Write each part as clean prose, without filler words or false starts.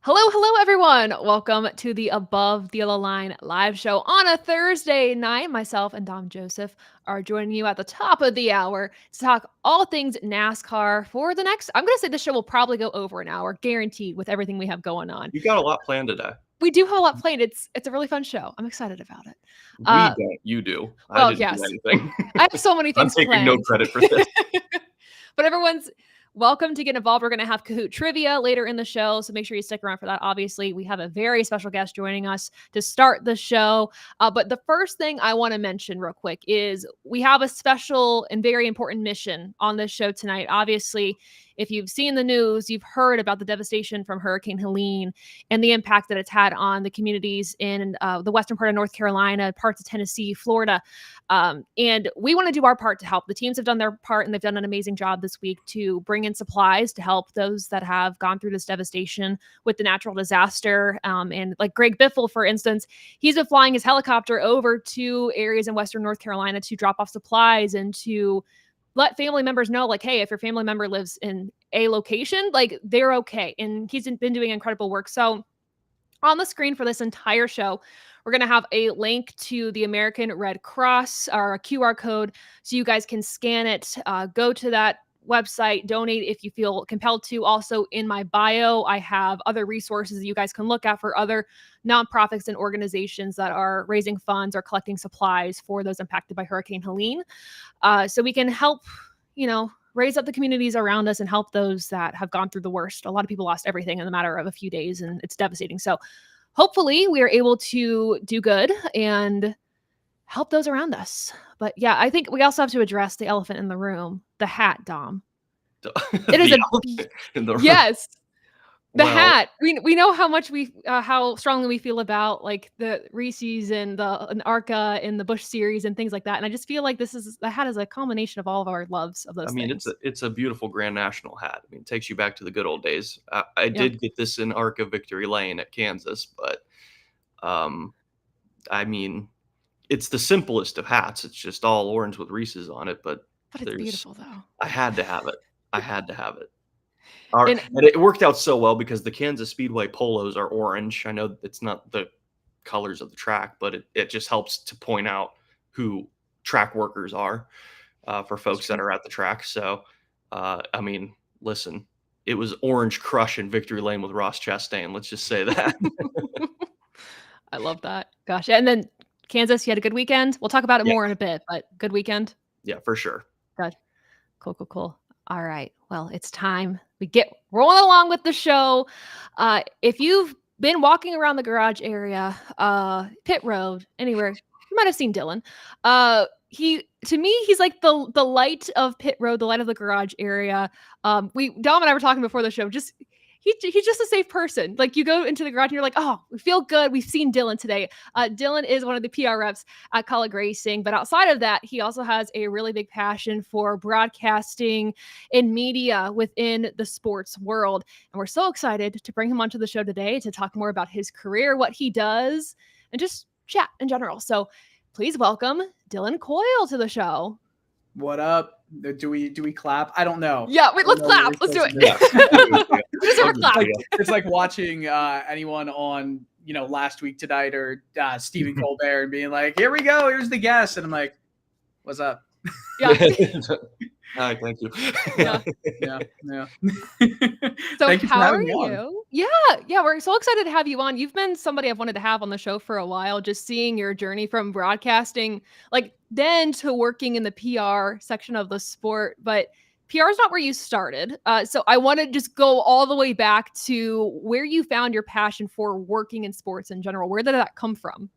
Hello, everyone. Welcome to the Above the Yellow Line live show on a Thursday night. Myself and Dom Joseph are joining you at the top of the hour to talk all things NASCAR for the next, I'm going to say the show will probably go over an hour, guaranteed, with everything we have going on. You got a lot planned today. We do have a lot planned. It's a really fun show. I'm excited about it. We don't. You do. I didn't do anything. I have so many things I'm taking planned. no credit for this. But everyone's welcome to get involved. We're going to have Kahoot trivia later in the show, so make sure you stick around for that. Obviously, we have a very special guest joining us to start the show. But the first thing I want to mention real quick is we have a special and very important mission on this show tonight. Obviously, if you've seen the news, you've heard about the devastation from Hurricane Helene and the impact that it's had on the communities in the western part of North Carolina, parts of Tennessee, Florida. And we want to do our part to help. The teams have done their part, and they've done an amazing job this week to bring in supplies to help those that have gone through this devastation with the natural disaster. And like Greg Biffle, for instance, he's been flying his helicopter over to areas in western North Carolina to drop off supplies and to let family members know, like, hey, if your family member lives in a location, like, they're okay. And he's been doing incredible work. So on the screen for this entire show, we're going to have a link to the American Red Cross, or a QR code, so you guys can scan it, go to that website, donate if you feel compelled to. Also, in my bio, I have other resources that you guys can look at for other nonprofits and organizations that are raising funds or collecting supplies for those impacted by Hurricane Helene. So we can help, raise up the communities around us and help those that have gone through the worst. A lot of people lost everything in the matter of a few days, and it's devastating. So hopefully we are able to do good and help those around us. But yeah, I think we also have to address the elephant in the room, the hat, Dom. It is yes. The hat. We know how much how strongly we feel about like the Reese's and the ARCA and the Busch series and things like that. And I just feel like the hat is a combination of all of our loves of those things. It's a beautiful Grand National hat. I mean, it takes you back to the good old days. I did get this in ARCA Victory Lane at Kansas, but I mean, it's the simplest of hats. It's just all orange with Reese's on it, but it's beautiful though. I had to have it. And it worked out so well because the Kansas Speedway polos are orange. I know it's not the colors of the track, but it just helps to point out who track workers are for folks that are at the track. So, I mean, listen, it was orange crush in Victory Lane with Ross Chastain. Let's just say that. I love that. Gosh. And then Kansas, you had a good weekend. We'll talk about it more in a bit, but good weekend. Yeah, for sure. Good. Cool. All right. Well, it's time. We get rolling along with the show. If you've been walking around the garage area, pit road, anywhere, you might have seen Dylan. To me, he's like the light of pit road, the light of the garage area. Dom and I were talking before the show. He's just a safe person. Like, you go into the garage and you're like, oh, we feel good. We've seen Dylan today. Dylan is one of the PR reps at Kaulig Racing. But outside of that, he also has a really big passion for broadcasting and media within the sports world. And we're so excited to bring him onto the show today to talk more about his career, what he does, and just chat in general. So please welcome Dylan Coyle to the show. What up? Do we clap? I don't know. Yeah, wait, let's clap. Let's do it. It's like watching anyone on, Last Week Tonight or Stephen Colbert and being like, here we go, here's the guest. And I'm like, what's up? Yeah. Hi, thank you. Yeah. So thank you how are you? Yeah, we're so excited to have you on. You've been somebody I've wanted to have on the show for a while, just seeing your journey from broadcasting, like, then to working in the PR section of the sport. But PR is not where you started. So I want to just go all the way back to where you found your passion for working in sports in general. Where did that come from?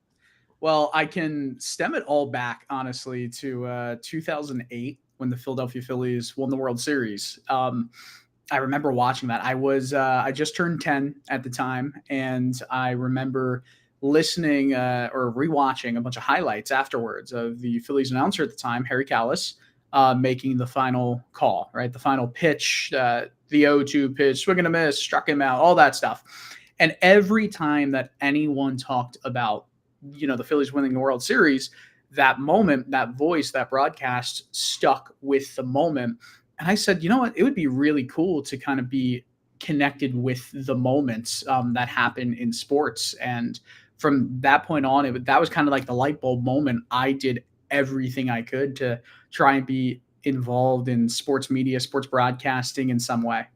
Well, I can stem it all back, honestly, to 2008. When the Philadelphia Phillies won the World Series. I remember watching that. I just turned 10 at the time, and I remember listening or rewatching a bunch of highlights afterwards of the Phillies announcer at the time, Harry Callis, making the final call, right? The final pitch, the 0-2 pitch, swing and a miss, struck him out, all that stuff. And every time that anyone talked about, the Phillies winning the World Series, that moment, that voice, that broadcast stuck with the moment. And I said, you know what? It would be really cool to kind of be connected with the moments that happen in sports. And from that point on, that was kind of like the light bulb moment. I did everything I could to try and be involved in sports media, sports broadcasting in some way.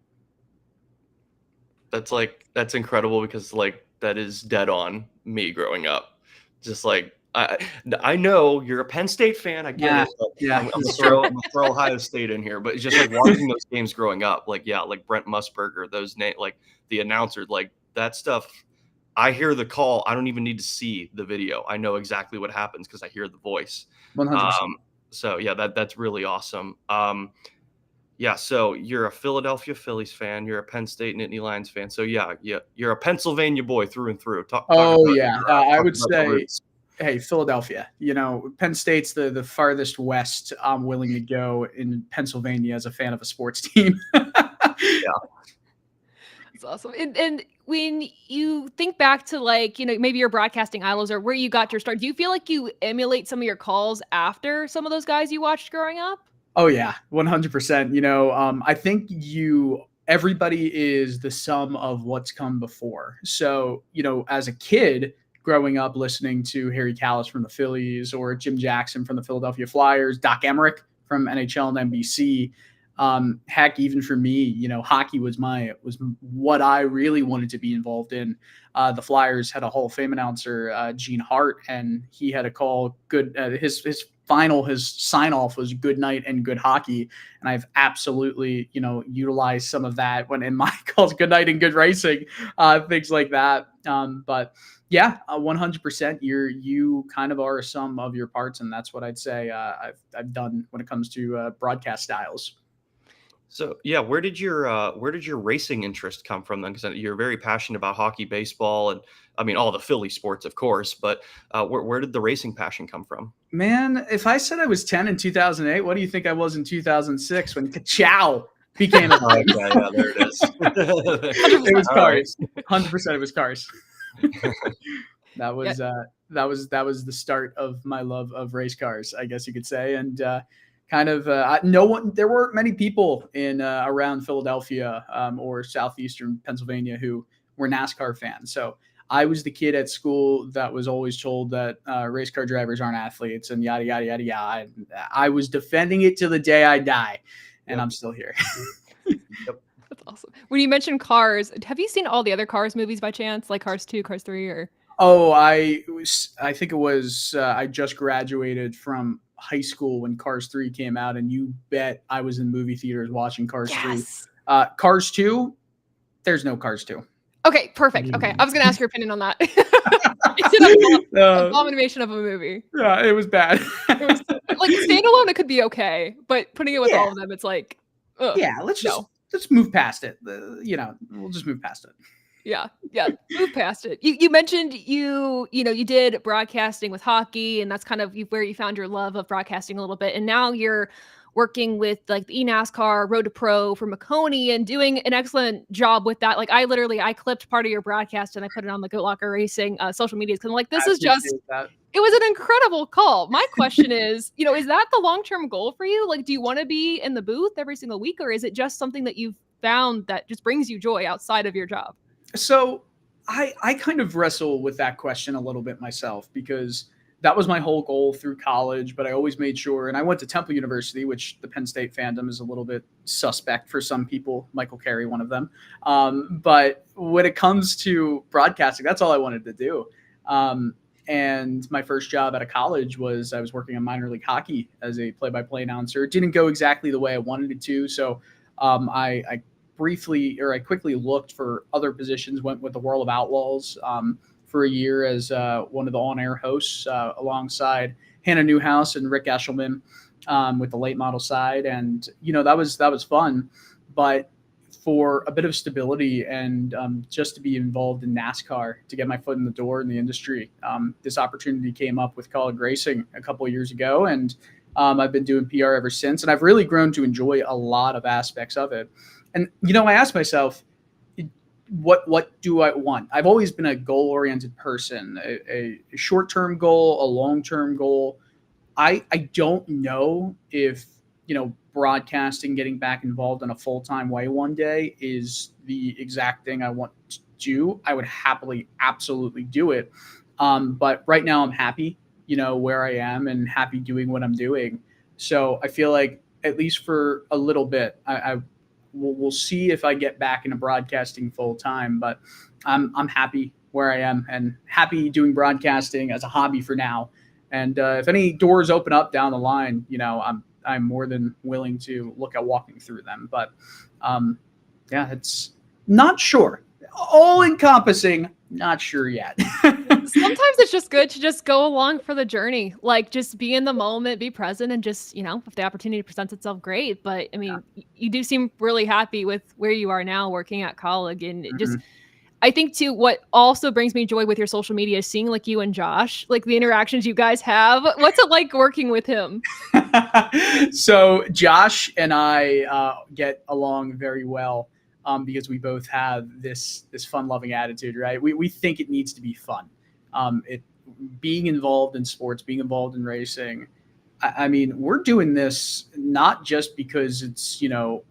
That's incredible, because like that is dead on me growing up. Just like I know you're a Penn State fan. I get it. Yeah. I'm gonna throw Ohio State in here, but it's just like watching those games growing up. Like, yeah, like Brent Musburger, those like the announcer, like that stuff. I hear the call. I don't even need to see the video. I know exactly what happens because I hear the voice. 100%. So yeah, that's really awesome. Yeah, so you're a Philadelphia Phillies fan. You're a Penn State Nittany Lions fan. So yeah, you're a Pennsylvania boy through and through. I would say, hey, Philadelphia. Penn State's the farthest west I'm willing to go in Pennsylvania as a fan of a sports team. Yeah. That's awesome. And when you think back to like, maybe your broadcasting idols or where you got your start, do you feel like you emulate some of your calls after some of those guys you watched growing up? Oh yeah, 100%. I think everybody is the sum of what's come before. So, as a kid growing up listening to Harry Callis from the Phillies or Jim Jackson from the Philadelphia Flyers, Doc Emmerich from NHL and NBC, heck, even for me, hockey was what I really wanted to be involved in. The Flyers had a Hall of Fame announcer, Gene Hart, and he had a call good. His sign off was good night and good hockey. And I've absolutely, utilized some of that when in my calls, good night and good racing, things like that. But yeah, 100%. You kind of are a sum of your parts. And that's what I'd say I've done when it comes to broadcast styles. So yeah, where did your racing interest come from then? Because you're very passionate about hockey, baseball, and I mean all the Philly sports, of course. But where did the racing passion come from? Man, if I said I was 10 in 2008, what do you think I was in 2006 when Ka-chow became a thing? Yeah, there it is. It was cars. 100%. It was cars. That was the start of my love of race cars, I guess you could say, and. There weren't many people in around Philadelphia or southeastern Pennsylvania who were NASCAR fans. So I was the kid at school that was always told that race car drivers aren't athletes and yada, yada, yada, yada. I was defending it to the day I die, and I'm still here. Yep. That's awesome. When you mentioned Cars, have you seen all the other Cars movies by chance, like Cars 2, Cars 3, or? Oh, I think it was I just graduated from high school when Cars 3 came out, and you bet I was in movie theaters watching Cars 3. Cars 2, there's no Cars 2. Okay, perfect. Okay, I was going to ask your opinion on that. It's an abomination of a movie. Yeah, it was bad. Like standalone, it could be okay, but putting it with all of them, it's like, ugh, yeah. Let's move past it. We'll just move past it. Yeah, move past it. You mentioned you did broadcasting with hockey, and that's kind of where you found your love of broadcasting a little bit. And now you're working with like the NASCAR Road to Pro for Maconey and doing an excellent job with that. Like I clipped part of your broadcast and I put it on the Kaulig Racing social media because I'm like, this is just. It was an incredible call. My question is, is that the long-term goal for you? Like, do you want to be in the booth every single week, or is it just something that you've found that just brings you joy outside of your job? So I kind of wrestle with that question a little bit myself, because that was my whole goal through college, but I always made sure, and I went to Temple University, which the Penn State fandom is a little bit suspect for some people, Michael Carey, one of them. But when it comes to broadcasting, that's all I wanted to do. And my first job out of college was I was working on minor league hockey as a play-by-play announcer. It didn't go exactly the way I wanted it to. So I quickly looked for other positions, went with the World of Outlaws for a year as one of the on-air hosts alongside Hannah Newhouse and Rick Eshelman with the late model side. And, that was fun. But for a bit of stability and just to be involved in NASCAR, to get my foot in the door in the industry, this opportunity came up with Kaulig Racing a couple of years ago. And I've been doing PR ever since. And I've really grown to enjoy a lot of aspects of it. And, I asked myself, what do I want? I've always been a goal-oriented person, a short-term goal, a long-term goal. I don't know if, broadcasting, getting back involved in a full-time way one day is the exact thing I want to do, I would happily, absolutely do it. But right now I'm happy, where I am and happy doing what I'm doing. So I feel like at least for a little bit, we'll see if I get back into broadcasting full time, but I'm happy where I am and happy doing broadcasting as a hobby for now. And if any doors open up down the line, I'm more than willing to look at walking through them. But yeah, it's not sure. All encompassing, not sure yet. Sometimes it's just good to just go along for the journey, like just be in the moment, be present, and just, if the opportunity presents itself, great. But I mean, you do seem really happy with where you are now working at Kaulig, and it just, I think too, what also brings me joy with your social media is seeing like you and Josh, like the interactions you guys have. What's it like working with him? So Josh and I get along very well because we both have this fun-loving attitude, right? We think it needs to be fun. Being involved in sports, being involved in racing. I mean, we're doing this not just because it's,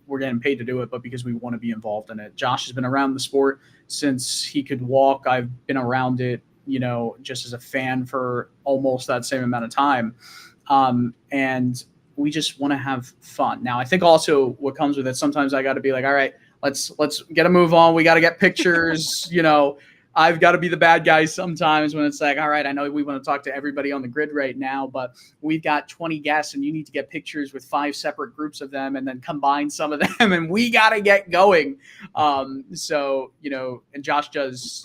we're getting paid to do it, but because we want to be involved in it. Josh has been around the sport since he could walk. I've been around it, just as a fan for almost that same amount of time. And we just want to have fun. Now, I think also what comes with it, sometimes I got to be like, all right, let's get a move on. We got to get pictures, I've got to be the bad guy sometimes when it's like, all right, I know we want to talk to everybody on the grid right now, but we've got 20 guests and you need to get pictures with 5 separate groups of them and then combine some of them and we got to get going. So, and Josh does,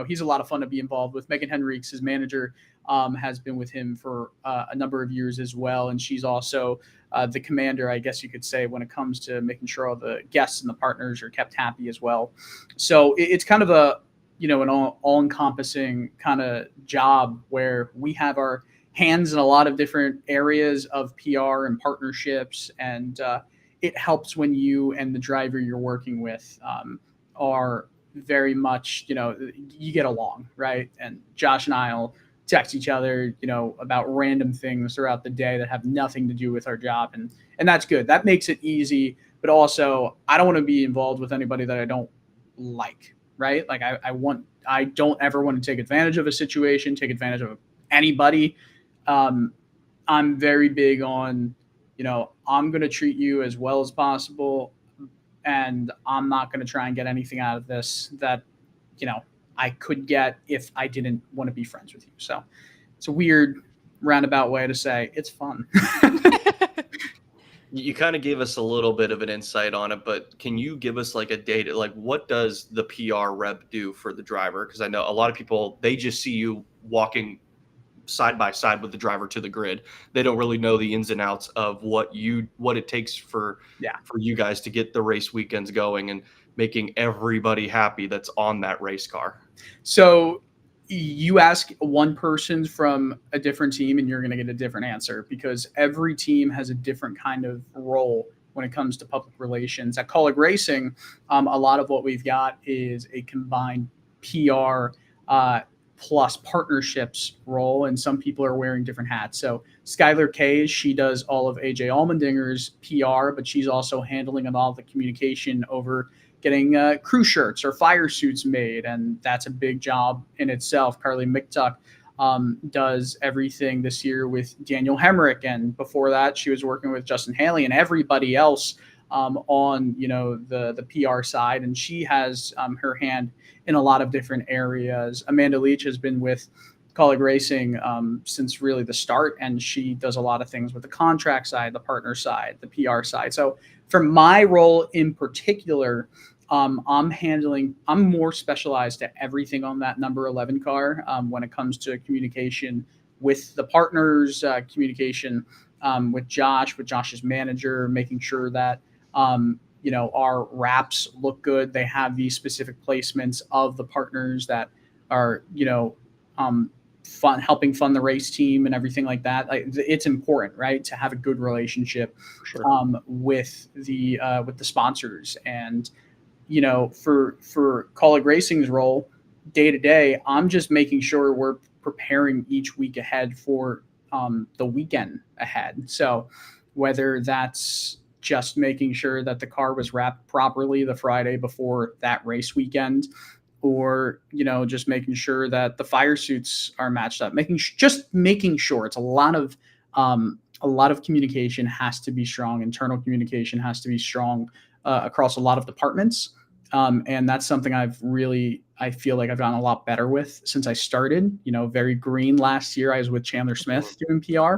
he's a lot of fun to be involved with. Megan Henriques, his manager, has been with him for a number of years as well. And she's also the commander, I guess you could say, when it comes to making sure all the guests and the partners are kept happy as well. So it's kind of an all-encompassing kind of job where we have our hands in a lot of different areas of PR and partnerships. And it helps when you and the driver you're working with are very much, you get along, right? And Josh and I'll text each other, about random things throughout the day that have nothing to do with our job. And that's good. That makes it easy. But also, I don't want to be involved with anybody that I don't like. Right? Like I don't ever want to take advantage of a situation, take advantage of anybody. I'm very big on, I'm going to treat you as well as possible. And I'm not going to try and get anything out of this that, I could get if I didn't want to be friends with you. So it's a weird roundabout way to say it's fun. You kind of gave us a little bit of an insight on it, but can you give us like a data, like what does the PR rep do for the driver? Because I know a lot of people, they just see you walking side by side with the driver to the grid. They don't really know the ins and outs of what it takes for you guys to get the race weekends going and making everybody happy that's on that race car. So you ask one person from a different team and you're going to get a different answer because every team has a different kind of role when it comes to public relations. At Kaulig Racing, a lot of what we've got is a combined PR plus partnerships role, and some people are wearing different hats. So Skylar Kays, she does all of AJ Allmendinger's PR, but she's also handling all the communication over getting crew shirts or fire suits made, and that's a big job in itself. Carly McTuck does everything this year with Daniel Hemrick, and before that she was working with Justin Haley and everybody else on the PR side, and she has her hand in a lot of different areas. Amanda Leach has been with Kaulig Racing since really the start, and she does a lot of things with the contract side, the partner side, the PR side. So for my role in particular, I'm more specialized to everything on that number 11 car when it comes to communication with the partners, communication with Josh's manager, making sure that our wraps look good. They have these specific placements of the partners that are helping fund the race team and everything like that. It's important, right, to have a good relationship with the sponsors. And for Kaulig Racing's role day to day, I'm just making sure we're preparing each week ahead for the weekend ahead. So whether that's just making sure that the car was wrapped properly the Friday before that race weekend, or, you know, just making sure that the fire suits are matched up, just making sure. It's a lot of communication has to be strong. Internal communication has to be strong across a lot of departments. And that's something I feel like I've gotten a lot better with since I started. You know, very green last year. I was with Chandler Smith doing PR.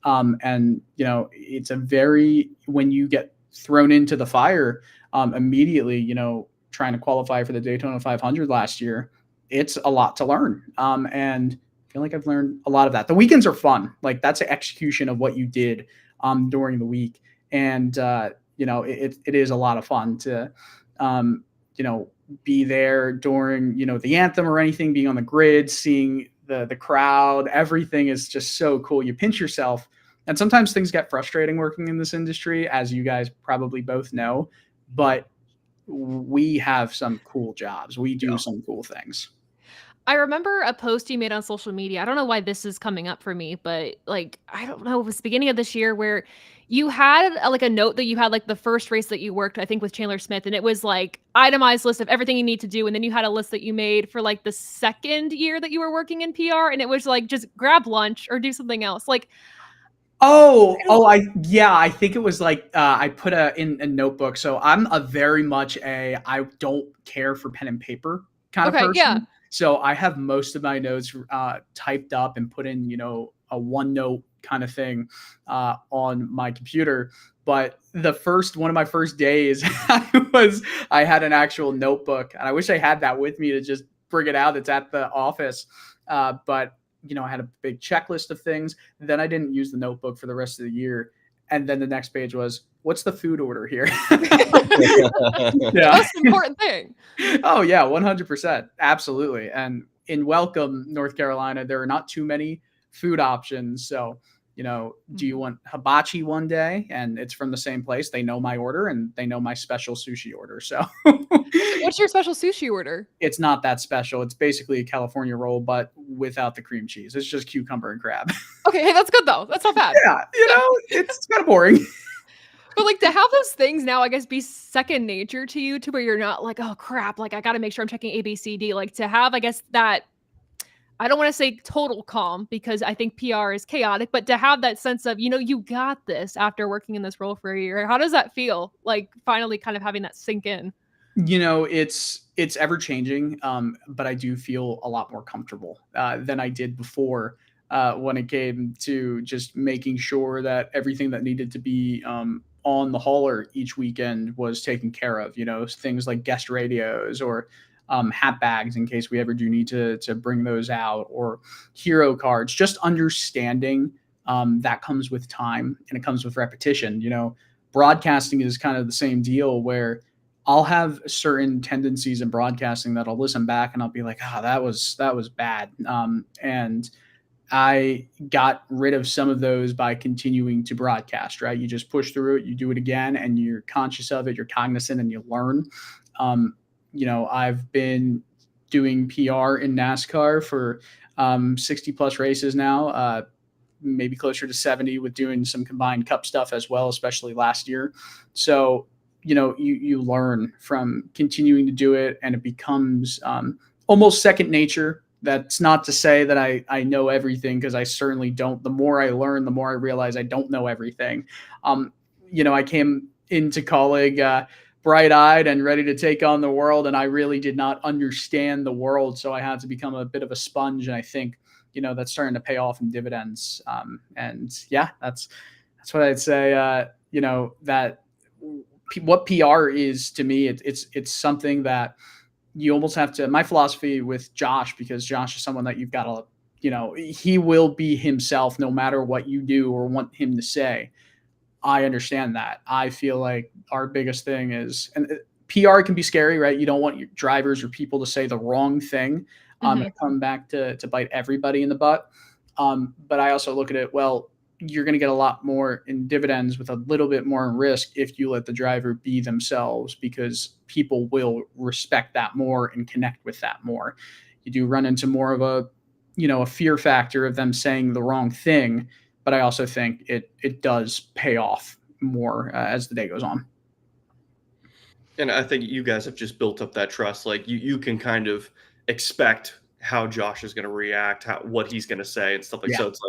And, you know, when you get thrown into the fire immediately, you know, trying to qualify for the Daytona 500 last year, it's a lot to learn. And I feel like I've learned a lot of that. The weekends are fun. Like, that's an execution of what you did during the week. And, you know, it is a lot of fun to, you know, be there during, you know, the anthem or anything, being on the grid, seeing the crowd. Everything is just so cool. You pinch yourself. And sometimes things get frustrating working in this industry, as you guys probably both know, but we have some cool jobs. We do some cool things. I remember a post you made on social media. I don't know why this is coming up for me, but like, I don't know, it was the beginning of this year where you had like a note that you had like the first race that you worked, I think with Chandler Smith. And it was like itemized list of everything you need to do. And then you had a list that you made for like the second year that you were working in PR. And it was like, just grab lunch or do something else. Like, I think it was like I put in a notebook. So I'm a very much I don't care for pen and paper kind of person. Yeah. So I have most of my notes typed up and put in, you know, a OneNote kind of thing on my computer. But one of my first days, I had an actual notebook, and I wish I had that with me to just bring it out. It's at the office, but you know, I had a big checklist of things. Then I didn't use the notebook for the rest of the year. And then the next page was, what's the food order here? That's the important thing. Oh yeah, 100%. Absolutely. And in Welcome, North Carolina, there are not too many food options. So, you know, do you want hibachi one day? And it's from the same place. They know my order and they know my special sushi order. So what's your special sushi order? It's not that special. It's basically a California roll, but without the cream cheese. It's just cucumber and crab. Okay. Hey, that's good though. That's not bad. Yeah. You know, it's kind of boring. But like, to have those things now, I guess, be second nature to you, to where you're not like, oh crap, like I got to make sure I'm checking A, B, C, D. Like, to have, I guess, that, I don't want to say total calm, because I think PR is chaotic, but to have that sense of, you know, you got this after working in this role for a year. How does that feel? Like, finally kind of having that sink in? You know, it's ever changing, but I do feel a lot more comfortable than I did before when it came to just making sure that everything that needed to be on the hauler each weekend was taken care of. You know, things like guest radios or hat bags in case we ever do need to bring those out, or hero cards. Just understanding that comes with time and it comes with repetition. You know, broadcasting is kind of the same deal, where I'll have certain tendencies in broadcasting that I'll listen back and I'll be like, that was bad. And I got rid of some of those by continuing to broadcast, right? You just push through it, you do it again, and you're conscious of it, you're cognizant, and you learn. You know, I've been doing PR in NASCAR for 60 plus races now, maybe closer to 70, with doing some combined cup stuff as well, especially last year. So, you know, you learn from continuing to do it, and it becomes almost second nature. That's not to say that I know everything, because I certainly don't. The more I learn, the more I realize I don't know everything. You know, I came into Kaulig bright-eyed and ready to take on the world, and I really did not understand the world, so I had to become a bit of a sponge, and I think, you know, that's starting to pay off in dividends. And yeah, that's what I'd say. You know, that what PR is to me, it's something that you almost have to. My philosophy with Josh, because Josh is someone that you've got to, you know, he will be himself no matter what you do or want him to say. I understand that. I feel like our biggest thing is, and PR can be scary, right? You don't want your drivers or people to say the wrong thing and come back to bite everybody in the butt. But I also look at it, well, you're going to get a lot more in dividends with a little bit more risk if you let the driver be themselves, because people will respect that more and connect with that more. You do run into more of a, you know, a fear factor of them saying the wrong thing. But I also think it does pay off more as the day goes on. And I think you guys have just built up that trust. Like you can kind of expect how Josh is going to react, what he's going to say and stuff like Yeah. So it's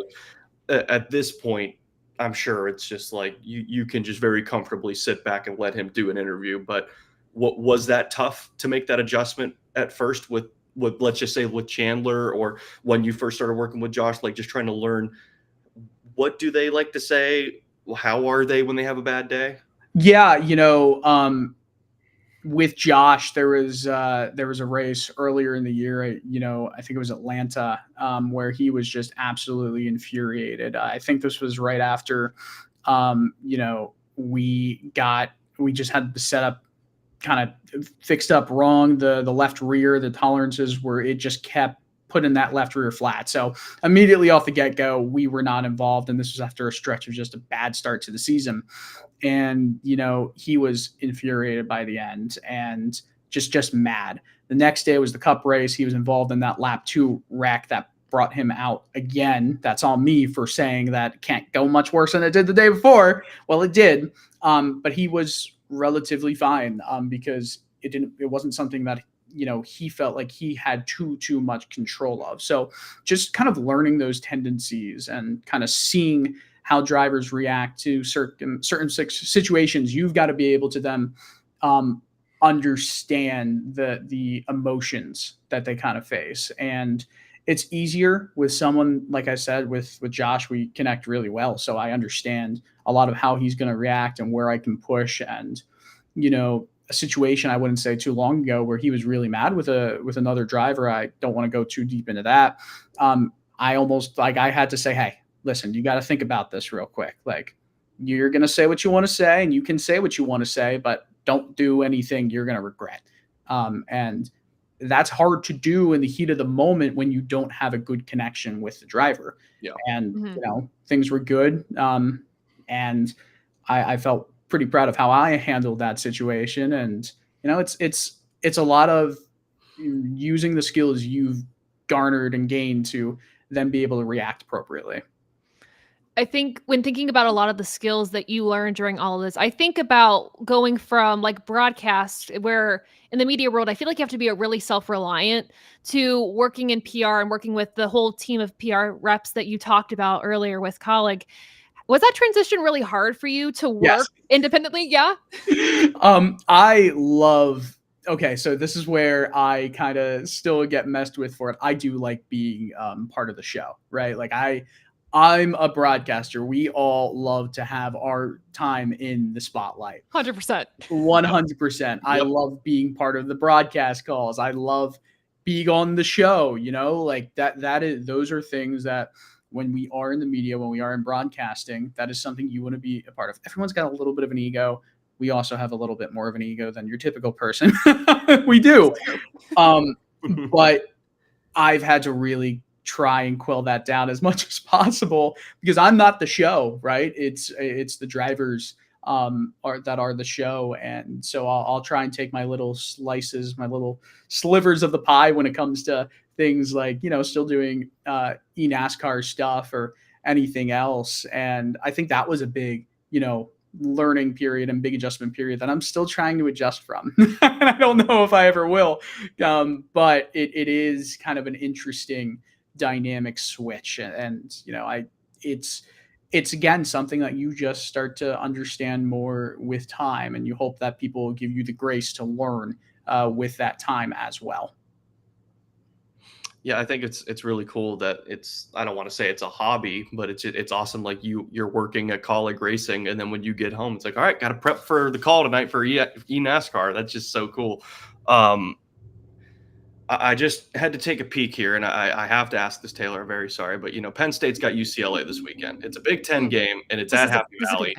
like at this point, I'm sure it's just like you can just very comfortably sit back and let him do an interview. But what was that tough to make that adjustment at first with let's just say with Chandler, or when you first started working with Josh, like just trying to learn what do they like to say? How are they when they have a bad day? Yeah, with Josh, there was a race earlier in the year. I think it was Atlanta, where he was just absolutely infuriated. I think this was right after, we just had the setup kind of fixed up wrong. The left rear, the tolerances were, it just kept putting that left rear flat. So immediately off the get-go, we were not involved. And this was after a stretch of just a bad start to the season. And, he was infuriated by the end and just mad. The next day was the Cup race. He was involved in that lap 2 wreck that brought him out again. That's on me for saying that it can't go much worse than it did the day before. Well, it did. But he was relatively fine because it wasn't something that he felt like he had too much control of. So just kind of learning those tendencies and kind of seeing how drivers react to certain situations, you've got to be able to then understand the emotions that they kind of face. And it's easier with someone, like I said, with Josh, we connect really well. So I understand a lot of how he's going to react and where I can push. And, a situation I wouldn't say too long ago where he was really mad with another driver. I don't want to go too deep into that. I had to say, hey, listen, you got to think about this real quick. Like, you're going to say what you want to say and you can say what you want to say, but don't do anything you're going to regret. And that's hard to do in the heat of the moment when you don't have a good connection with the driver. Yeah. And, things were good. And I felt pretty proud of how I handled that situation. And, it's a lot of using the skills you've garnered and gained to then be able to react appropriately. I think when thinking about a lot of the skills that you learned during all of this, I think about going from like broadcast, where in the media world, I feel like you have to be a really self-reliant, to working in PR and working with the whole team of PR reps that you talked about earlier with Kaulig. Was that transition really hard for you to work independently? Yeah. Okay, so this is where I kind of still get messed with for it. I do like being part of the show, right? Like I'm a broadcaster. We all love to have our time in the spotlight. 100%. 100%. I love being part of the broadcast calls. I love being on the show, like those are things that when we are in the media, when we are in broadcasting, that is something you want to be a part of. Everyone's got a little bit of an ego. We also have a little bit more of an ego than your typical person. We do. But I've had to really try and quell that down as much as possible because I'm not the show, right? It's the drivers that are the show. And so I'll try and take my little slices, my little slivers of the pie when it comes to things like, still doing NASCAR stuff or anything else. And I think that was a big, learning period and big adjustment period that I'm still trying to adjust from. And I don't know if I ever will. But it is kind of an interesting dynamic switch. And it's again, something that you just start to understand more with time. And you hope that people will give you the grace to learn with that time as well. Yeah, I think it's really cool that I don't want to say it's a hobby, but it's awesome. Like you're working at Kaulig Racing, and then when you get home, it's like, all right, got to prep for the call tonight for NASCAR. That's just so cool. I just had to take a peek here, and I have to ask this, Taylor. I'm very sorry, but Penn State's got UCLA this weekend. It's a Big Ten game, and it's at Happy Valley.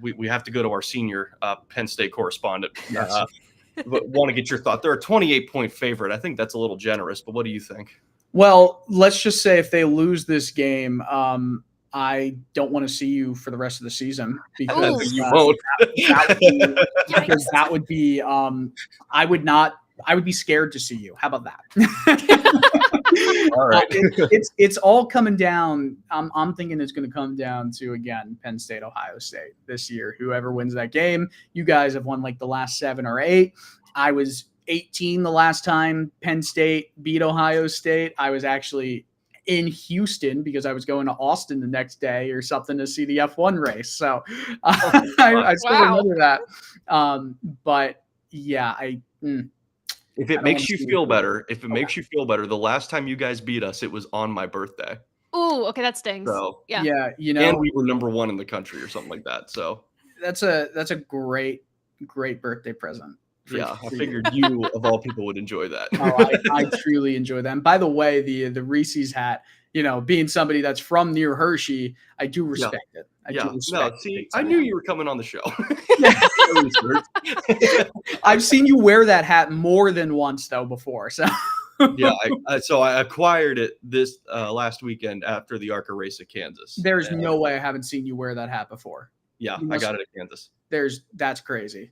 We have to go to our senior Penn State correspondent. Yes. But want to get your thought. They're a 28-point favorite. I think that's a little generous, but what do you think? Well, let's just say if they lose this game, I don't want to see you for the rest of the season because you won't. That would be I would be scared to see you. How about that? All right. It's all coming down. I'm thinking it's going to come down to, again, Penn State, Ohio State this year. Whoever wins that game, you guys have won like the last 7 or 8. I was 18 the last time Penn State beat Ohio State. I was actually in Houston because I was going to Austin the next day or something to see the F1 race. So I still remember that. But yeah, if it makes you feel better, the last time you guys beat us, it was on my birthday. Ooh, okay, that stings. So yeah, and we were number 1 in the country or something like that. So that's a great birthday present. Yeah, I figured you of all people would enjoy that. I truly enjoy them. By the way, the Reese's hat, being somebody that's from near Hershey, I do respect it. I knew you were coming on the show. I've seen you wear that hat more than once though before. So yeah, so I acquired it this last weekend after the ARCA race at Kansas. There's no way I haven't seen you wear that hat before. Yeah, I got it at Kansas. That's crazy.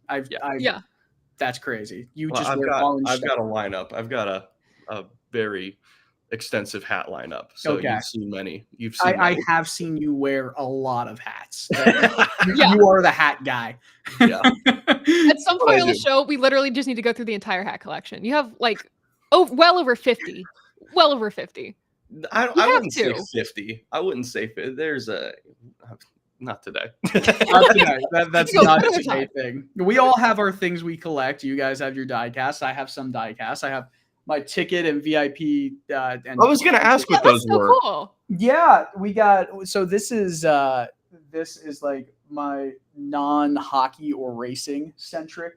That's crazy. I've got a lineup. I've got a very extensive hat lineup. So you've seen many. I have seen you wear a lot of hats. You are the hat guy. Yeah. At some point on the show, we literally just need to go through the entire hat collection. You have like well over 50. Well over 50. I wouldn't say 50. I wouldn't say 50. There's not today. Not today. That's not a today thing. We all have our things we collect. You guys have your die casts. I have some die casts. I have my ticket and VIP. And I was going to ask what those were. So cool. Yeah, we got. So this is like my non-hockey or racing centric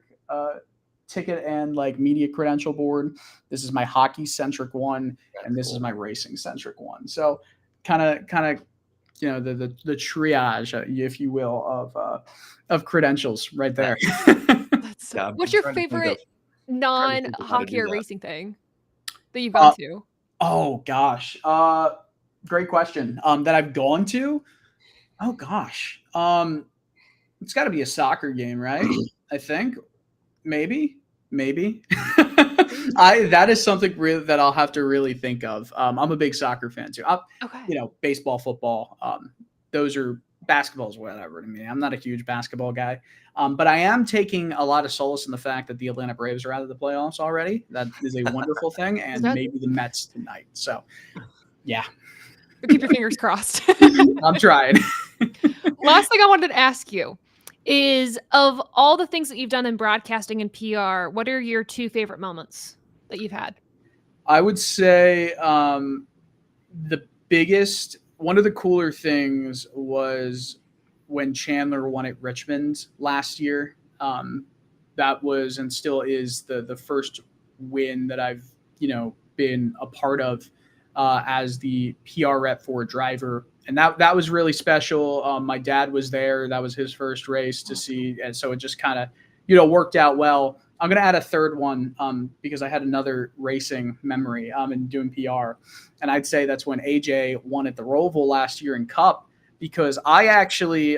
ticket and like media credential board. This is my hockey centric one, and this is my racing centric one. So kind of. The triage, if you will, of credentials right there. What's your favorite non-hockey or racing thing that you've gone to? Oh gosh, great question. That I've gone to. Oh gosh, it's got to be a soccer game, right? I think maybe. That is something that I'll have to really think of. I'm a big soccer fan too. Baseball, football, those are basketballs, whatever to me. I'm not a huge basketball guy, but I am taking a lot of solace in the fact that the Atlanta Braves are out of the playoffs already. That is a wonderful thing, and maybe the Mets tonight. So, yeah. Keep your fingers crossed. I'm trying. Last thing I wanted to ask you is, of all the things that you've done in broadcasting and PR, what are your 2 favorite moments that you've had? I would say the biggest, one of the cooler things was when Chandler won at Richmond last year. That was and still is the first win that I've been a part of as the PR rep for a driver. And that was really special. My dad was there. That was his first race to see. And so it just kind of, worked out well. I'm going to add a third one because I had another racing memory in doing PR. And I'd say that's when AJ won at the Roval last year in Cup, because I actually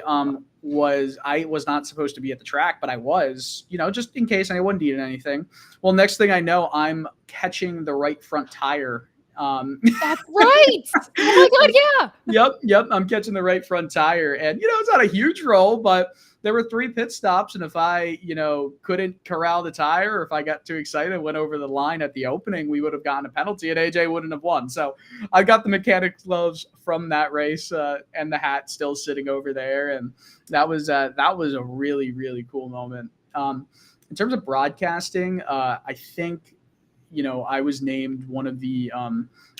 was not supposed to be at the track, but I was, just in case I wasn't eating anything. Well, next thing I know, I'm catching the right front tire. That's right. Oh my God, yeah. Yep. I'm catching the right front tire, and it's not a huge roll, but there were 3 pit stops, and if I couldn't corral the tire, or if I got too excited and went over the line at the opening, we would have gotten a penalty, and AJ wouldn't have won. So I got the mechanics gloves from that race, and the hat still sitting over there, and that was a really, really cool moment. In terms of broadcasting, I think. I was named one of the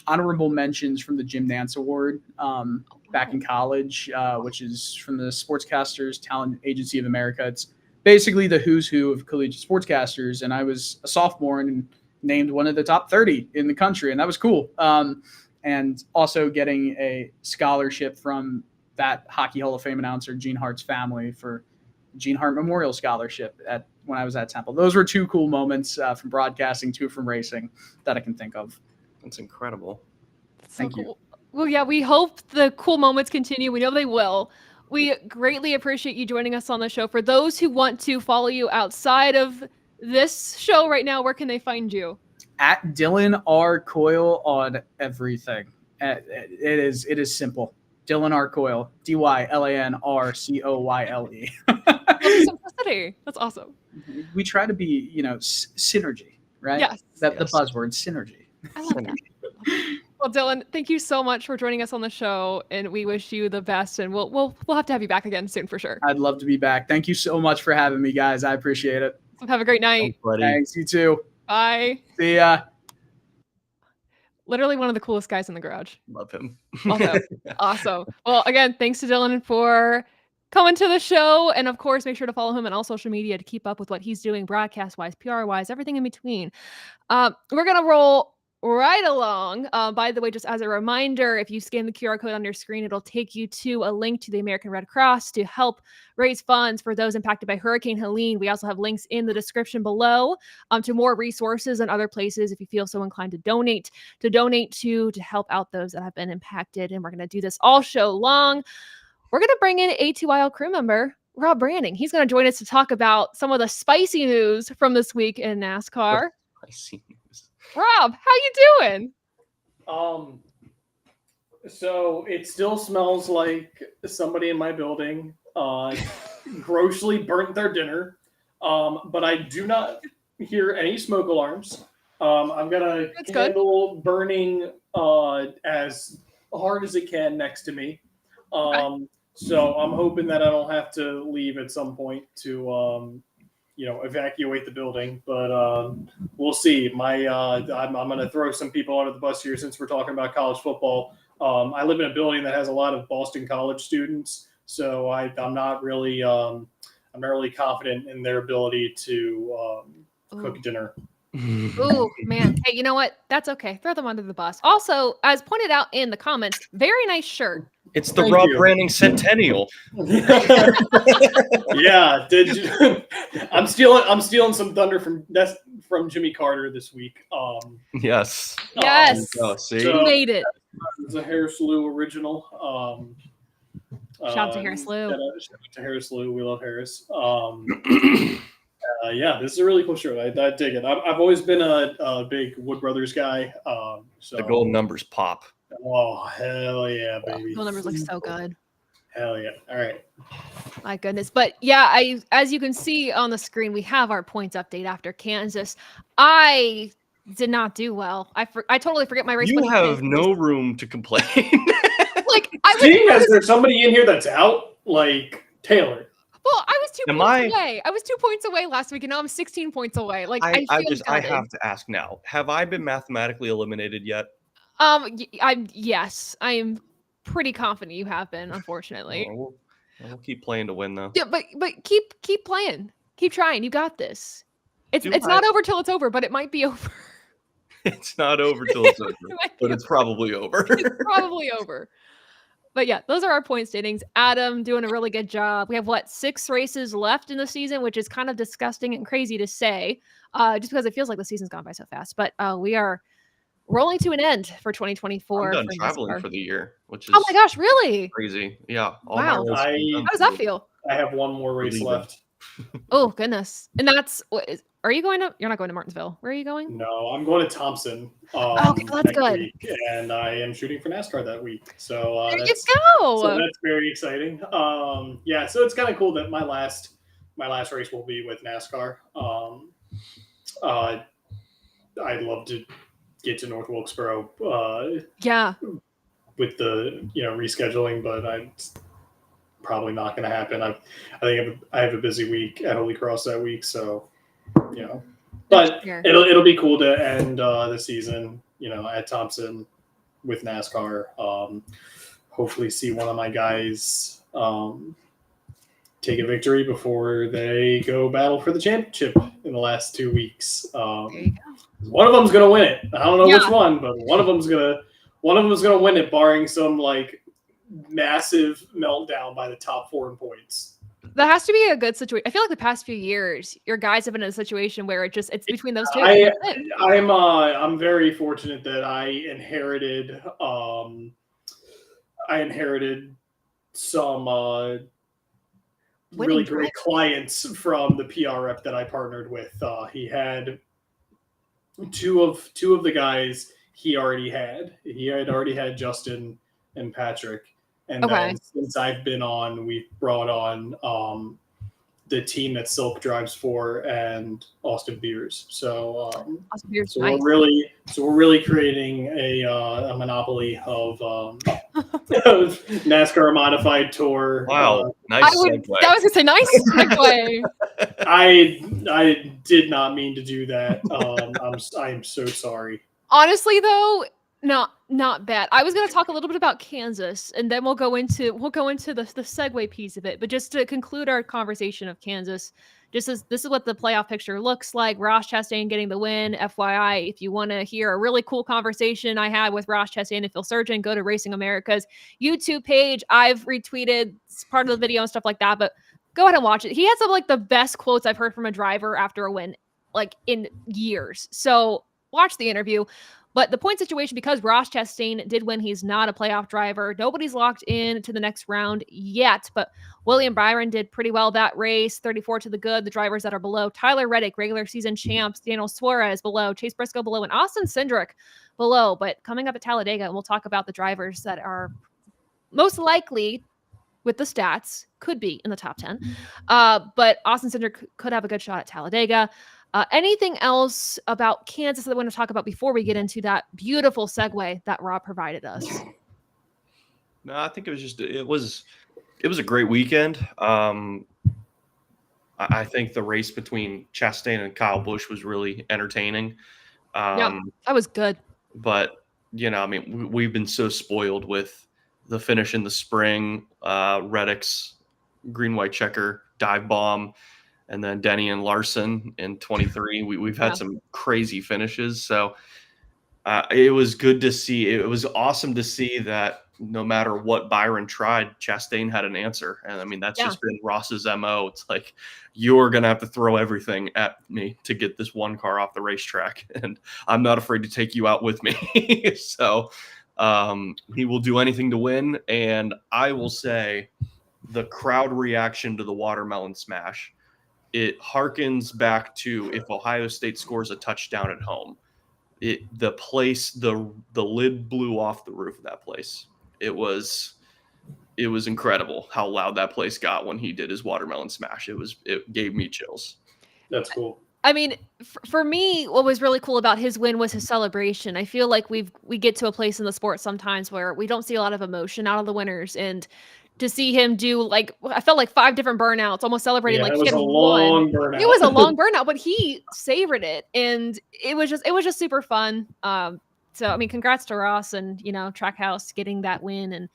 honorable mentions from the Jim Nance Award back in college, which is from the Sportscasters Talent Agency of America. It's basically the who's who of collegiate sportscasters. And I was a sophomore and named one of the top 30 in the country. And that was cool. And also getting a scholarship from that Hockey Hall of Fame announcer, Gene Hart's family, for Gene Hart Memorial Scholarship when I was at Temple. Those were 2 cool moments from broadcasting, 2 from racing that I can think of. That's incredible. Thank you. Well, yeah, we hope the cool moments continue. We know they will. We greatly appreciate you joining us on the show. For those who want to follow you outside of this show right now, where can they find you? At Dylan R. Coyle on everything. It is simple. Dylan R. Coyle, DYLANRCOYLE. Simplicity. That's awesome. We try to be, synergy, right? Yes. The buzzword, synergy. I love that. Well, Dylan, thank you so much for joining us on the show, and we wish you the best. And we'll have to have you back again soon for sure. I'd love to be back. Thank you so much for having me, guys. I appreciate it. Have a great night. Thanks. You too. Bye. See ya. Literally one of the coolest guys in the garage. Love him. Awesome. Well, again, thanks to Dylan for coming to the show. And of course, make sure to follow him on all social media to keep up with what he's doing broadcast-wise, PR-wise, everything in between. We're going to roll right along. By the way, just as a reminder, if you scan the QR code on your screen, it'll take you to a link to the American Red Cross to help raise funds for those impacted by Hurricane Helene. We also have links in the description below to more resources and other places if you feel so inclined to donate to help out those that have been impacted. And we're going to do this all show long. We're going to bring in ATYL crew member Rob Branding. He's going to join us to talk about some of the spicy news from this week in NASCAR. Spicy news. Rob, how you doing? So it still smells like somebody in my building grossly burnt their dinner. But I do not hear any smoke alarms. I'm gonna handle burning as hard as it can next to me. So I'm hoping that I don't have to leave at some point to evacuate the building, but we'll see. I'm going to throw some people under the bus here since we're talking about college football. I live in a building that has a lot of Boston College students, so I'm not really confident in their ability to cook dinner. Oh man. Hey, you know what? That's okay. Throw them under the bus. Also, as pointed out in the comments, very nice shirt. It's the Rob Branding Centennial. Yeah, I'm stealing some thunder from Jimmy Carter this week. Yes. Yes. See? You made it. It's a Harris Lou original. Shout out to Harris Lou. Shout out to Harris Lou. We love Harris. Yeah, this is a really cool shirt. I dig it. I've always been a big Wood Brothers guy. So the gold numbers pop. Oh, hell yeah, baby. Gold numbers look so good. Hell yeah. All right. My goodness. But yeah, as you can see on the screen, we have our points update after Kansas. I did not do well. I totally forget my race. You have no room to complain. Is there somebody in here that's out? Like Taylor. Well, I was 2 points away. I was 2 points away last week, and now I'm 16 points away. Like I have to ask now. Have I been mathematically eliminated yet? Yes, I'm pretty confident you have been. Unfortunately, we'll keep playing to win though. Yeah, but keep playing, keep trying. You got this. It's not over till it's over, but it might be over. It's not over till it's over, but it's probably over. It's probably over. But yeah, those are our point standings. Adam doing a really good job. We have 6 races left in the season, which is kind of disgusting and crazy to say, just because it feels like the season's gone by so fast. But we are rolling to an end for 2024. I'm done traveling for the year, which is oh my gosh, really crazy. Yeah. Wow. How does that feel? I have one more race left. Oh goodness. And that's are you going to? You're not going to Martinsville. Where are you going? No, I'm going to Thompson. Okay, that's good. Week, and I am shooting for NASCAR that week. So there you go. So that's very exciting. Yeah, so it's kind of cool that my last race will be with NASCAR. I'd love to get to North Wilkesboro. Yeah. With the rescheduling, but it's probably not going to happen. I think I have a busy week at Holy Cross that week, so but it'll be cool to end the season, at Thompson with NASCAR. Hopefully, see one of my guys take a victory before they go battle for the championship in the last 2 weeks. There you go. One of them's gonna win it. I don't know which one, but one of them's gonna win it, barring some massive meltdown by the top 4 in points. That has to be a good situation. I feel like the past few years, your guys have been in a situation where it's between those two. I'm very fortunate that I inherited some really great clients from the PR rep that I partnered with. He had two of the guys he had already had Justin and Patrick, and then since I've been on, we've brought on the team that Silk drives for and Austin Beers. So Austin Beers, so nice. we're really creating a monopoly of NASCAR modified tour. Wow, nice segue. I was gonna say nice segue. I did not mean to do that. I'm so sorry. Honestly, though, not bad. I was going to talk a little bit about Kansas, and then we'll go into the segue piece of it. But just to conclude our conversation of Kansas, this is what the playoff picture looks like. Ross Chastain getting the win. FYI, if you want to hear a really cool conversation I had with Ross Chastain and Phil Surgeon, go to Racing America's YouTube page. I've retweeted part of the video and stuff like that, but go ahead and watch it. He had some like the best quotes I've heard from a driver after a win, like in years. So watch the interview. But the point situation, because Ross Chastain did win, he's not a playoff driver. Nobody's locked in to the next round yet, but William Byron did pretty well that race, 34 to the good. The drivers that are below: Tyler Reddick, regular season champs; Daniel Suarez below; Chase Briscoe below; and Austin Cindric below. But coming up at Talladega, and we'll talk about the drivers that are most likely, with the stats, could be in the top 10. But Austin Cindric could have a good shot at Talladega. Anything else about Kansas that I want to talk about before we get into that beautiful segue that Rob provided us? No, I think it was a great weekend. I think the race between Chastain and Kyle Busch was really entertaining. Yeah, that was good. But I mean, we've been so spoiled with the finish in the spring, Reddick's green white checker dive bomb, and then Denny and Larson in 23. We've had some crazy finishes. So it was good to see. It was awesome to see that no matter what Byron tried, Chastain had an answer. And I mean, that's just been Ross's MO. It's like, you're going to have to throw everything at me to get this one car off the racetrack. And I'm not afraid to take you out with me. So he will do anything to win. And I will say the crowd reaction to the watermelon smash, it harkens back to if Ohio State scores a touchdown at home. The lid blew off the roof of that place. It was incredible how loud that place got when he did his watermelon smash. It gave me chills. That's cool. I mean, for me, what was really cool about his win was his celebration. I feel like we get to a place in the sport sometimes where we don't see a lot of emotion out of the winners, and to see him do, like, I felt like 5 different burnouts, almost celebrating like he had won. Burnout. It was a long burnout, but he savored it, and it was just super fun. So I mean, congrats to Ross and Trackhouse getting that win, and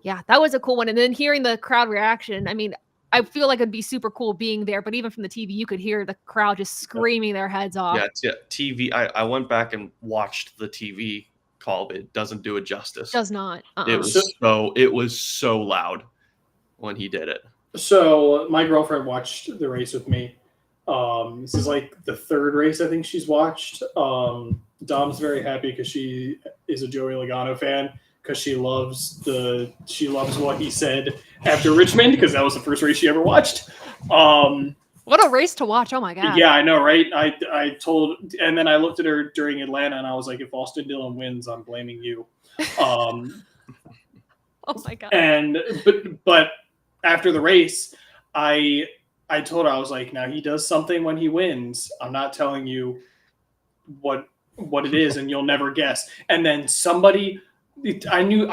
yeah, that was a cool one. And then hearing the crowd reaction, I mean, I feel like it'd be super cool being there, but even from the TV, you could hear the crowd just screaming their heads off. Yeah, TV. I went back and watched the TV call. It doesn't do it justice. Does not. It was so loud when he did it. So my girlfriend watched the race with me. This is like the 3rd race I think she's watched. Dom's very happy because she is a Joey Logano fan, because she loves what he said after Richmond, because that was the first race she ever watched. What a race to watch. Oh my God. Yeah, I know, right? I told, and then I looked at her during Atlanta and I was like, if Austin Dillon wins, I'm blaming you. Oh my God. And but after the race, I told her, I was like, now he does something when he wins. I'm not telling you what it is, and you'll never guess. And then somebody, I knew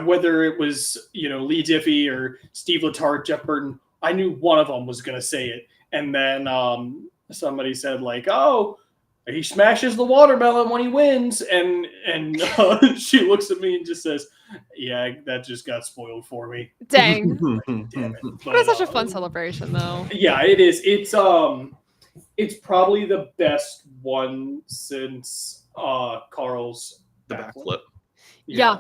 whether it was Lee Diffie or Steve Letarte, Jeff Burton, I knew one of them was going to say it. And then somebody said, like, oh, he smashes the watermelon when he wins. And she looks at me and just says, yeah, that just got spoiled for me. Dang. Damn it. But it's such a fun celebration, though. Yeah, it is. It's probably the best one since Carl's backflip. Yeah.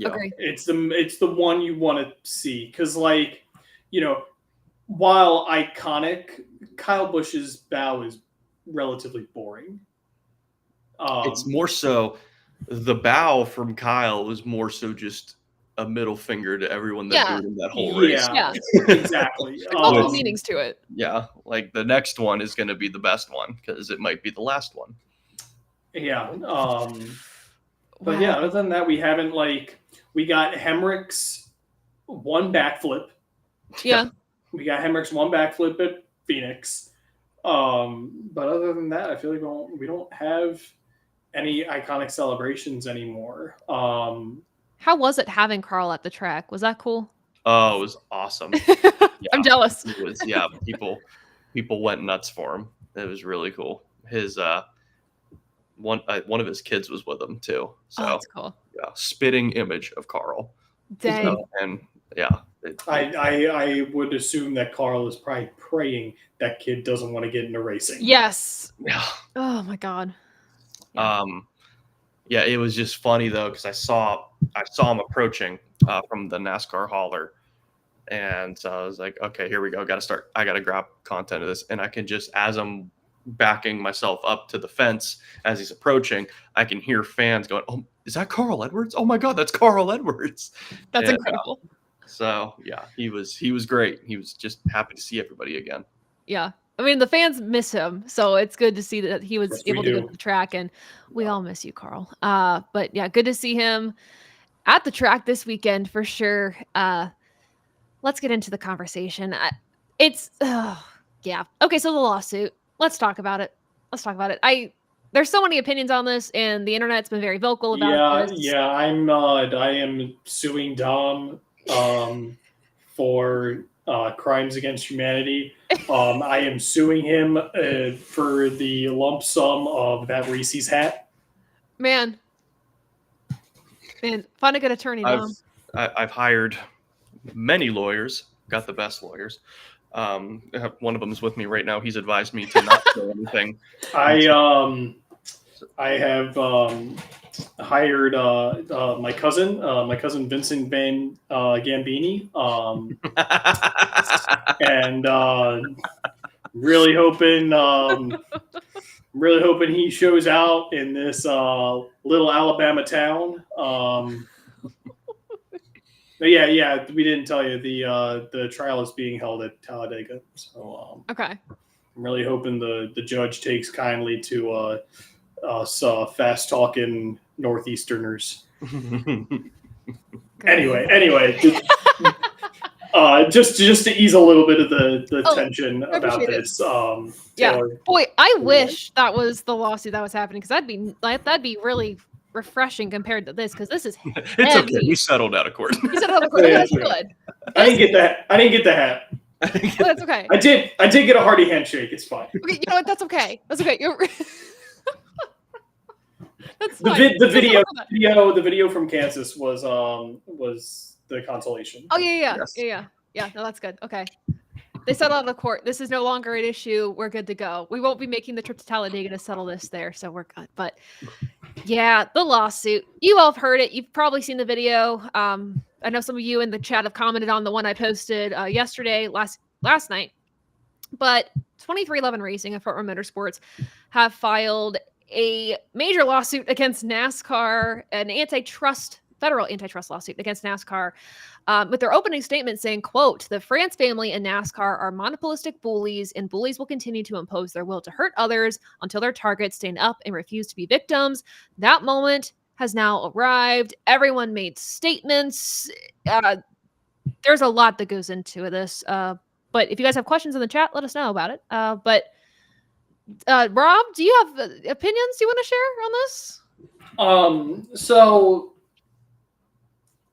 Agree. It's the one you want to see, because, like, while iconic, Kyle Busch's bow is relatively boring. It's more so the bow from Kyle was more so just a middle finger to everyone that booed him that whole race. Yeah, exactly. Multiple meanings to it. Yeah, like the next one is going to be the best one because it might be the last one. Yeah. But yeah, other than that, we haven't we got Hemrick's one backflip. Yeah. We got Hemrick's one backflip at Phoenix. But other than that, I feel like we don't have any iconic celebrations anymore. How was it having Carl at the track? Was that cool? Oh, it was awesome. I'm jealous. It was, people went nuts for him. It was really cool. His one of his kids was with him too. So that's cool. Yeah, spitting image of Carl. Dang. So, and yeah, I would assume that Carl is probably praying that kid doesn't want to get into racing. Yes. Yeah. Oh my God. Yeah, it was just funny though because I saw him approaching from the NASCAR hauler, and so I was like, okay, here we go. I got to grab content of this, and I can just, as I'm backing myself up to the fence as he's approaching, I can hear fans going, "Oh, is that Carl Edwards? Oh my God, that's Carl Edwards!" That's incredible. So yeah, he was great. He was just happy to see everybody again. Yeah. I mean, the fans miss him, so it's good to see that he was able to do. go to the track, and we all miss you, Carl. But yeah, good to see him at the track this weekend for sure. Let's get into the conversation. Yeah. Okay, so the lawsuit. Let's talk about it. There's so many opinions on this, and the internet's been very vocal about this. Yeah. I am suing Dom for crimes against humanity. I am suing him for the lump sum of that Reese's hat. Man, find a good attorney, Dom. I've hired many lawyers, got the best lawyers. One of them is with me right now. He's advised me to not say anything. I have hired my cousin Vincent Van Gambini, and really hoping he shows out in this little Alabama town. But yeah, we didn't tell you the trial is being held at Talladega. So okay. I'm really hoping the judge takes kindly to us fast talking Northeasterners. Anyway, just to ease a little bit of the tension about this. Yeah, boy, I wish that was the lawsuit that was happening, because that'd be really refreshing compared to this, because this is it's heavy. okay. We settled out of court. You settled out of court. Yeah, That's good. I didn't get the hat. Oh, that's okay. I did get a hearty handshake. It's fine. Okay, you know what? That's okay. That's okay. That's The fine. the video from Kansas was the consolation. Oh yeah. Yes. Yeah. No, that's good. Okay. They settled out of court. This is no longer an issue. We're good to go. We won't be making the trip to Talladega to settle this there, so we're good. But yeah, the lawsuit. You all have heard it. You've probably seen the video. I know some of you in the chat have commented on the one I posted yesterday, last night. But 2311 Racing and Fort Worth Motorsports have filed a major lawsuit against NASCAR, an federal antitrust lawsuit against NASCAR, with their opening statement saying, quote, "The France family and NASCAR are monopolistic bullies, and bullies will continue to impose their will to hurt others until their targets stand up and refuse to be victims. That moment has now arrived." Everyone made statements. There's a lot that goes into this. But if you guys have questions in the chat, let us know about it. But Rob, do you have opinions you want to share on this? So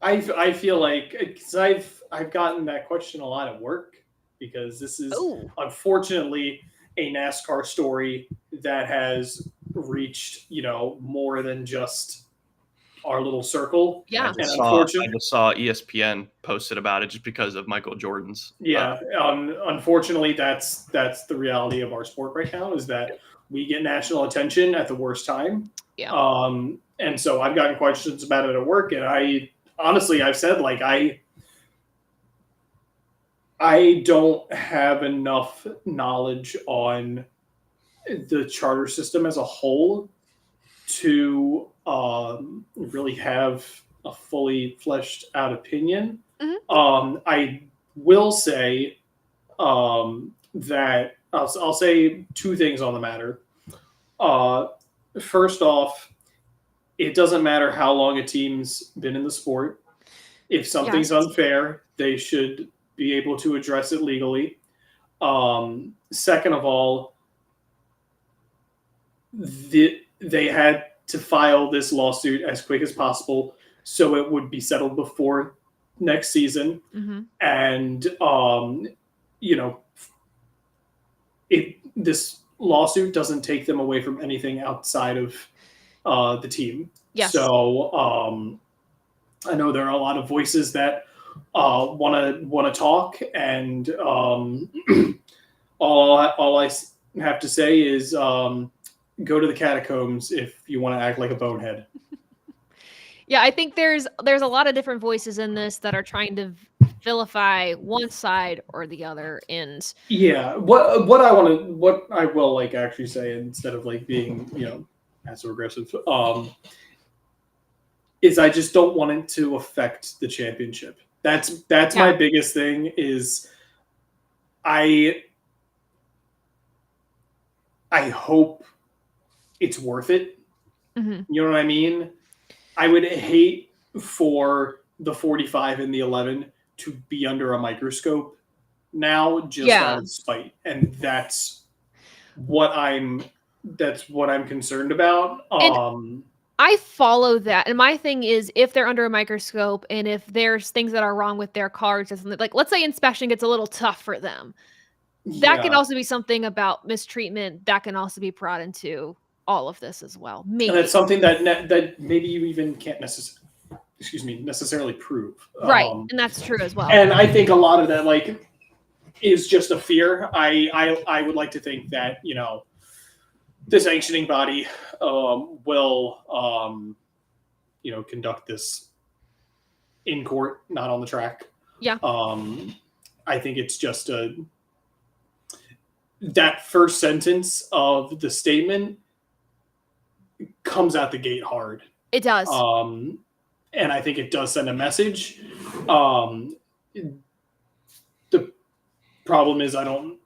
I feel like, because I've gotten that question a lot at work, because this is unfortunately a NASCAR story that has reached more than just our little circle. Yeah. I just saw ESPN posted about it just because of Michael Jordan's. Yeah. Unfortunately, that's the reality of our sport right now, is that we get national attention at the worst time. Yeah. And so I've gotten questions about it at work, and I've said, like, I don't have enough knowledge on the charter system as a whole to really have a fully fleshed out opinion. Mm-hmm. I will say that I'll say two things on the matter. first off, it doesn't matter how long a team's been in the sport. If something's unfair, they should be able to address it legally. Second of all, they had to file this lawsuit as quick as possible so it would be settled before next season. Mm-hmm. And, this lawsuit doesn't take them away from anything outside of the team. Yes. So I know there are a lot of voices that want to talk, and all I have to say is go to the catacombs if you want to act like a bonehead. Yeah, I think there's a lot of different voices in this that are trying to vilify one side or the other, and yeah, what I will like actually say, instead of like being passive aggressive, is I just don't want it to affect the championship. That's my biggest thing. Is I hope it's worth it. Mm-hmm. You know what I mean? I would hate for the 45 and the 11 to be under a microscope now, just out of spite, and that's what I'm concerned about. I follow that, and my thing is, if they're under a microscope and if there's things that are wrong with their cards, like let's say inspection gets a little tough for them, that can also be something about mistreatment that can also be brought into all of this as well. Maybe. And that's something that maybe you even can't necessarily prove. Right, and that's true as well. And I think a lot of that is just a fear. I would like to think that the sanctioning body will conduct this in court, not on the track. Yeah. I think it's just that first sentence of the statement comes out the gate hard. It does. And I think it does send a message. The problem is I don't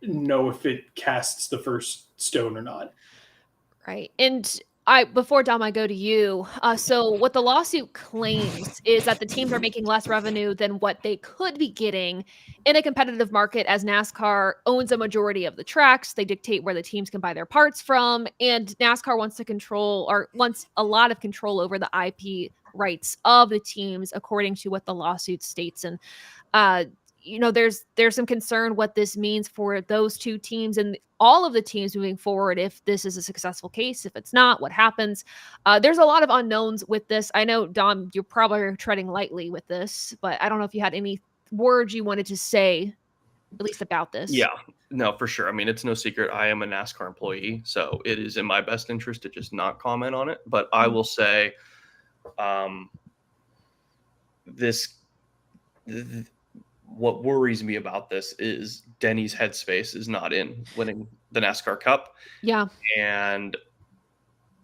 know if it casts the first stone or not. Right. And before Dom, I go to you. So what the lawsuit claims is that the teams are making less revenue than what they could be getting in a competitive market, as NASCAR owns a majority of the tracks. They dictate where the teams can buy their parts from, and NASCAR wants a lot of control over the IP rights of the teams, according to what the lawsuit states. And there's some concern what this means for those two teams and all of the teams moving forward. If this is a successful case, if it's not, what happens? There's a lot of unknowns with this. I know, Dom, you're probably treading lightly with this, but I don't know if you had any words you wanted to say, at least about this. Yeah, no, for sure. I mean, it's no secret. I am a NASCAR employee, so it is in my best interest to just not comment on it. But I will say, what worries me about this is Denny's headspace is not in winning the NASCAR Cup. Yeah. And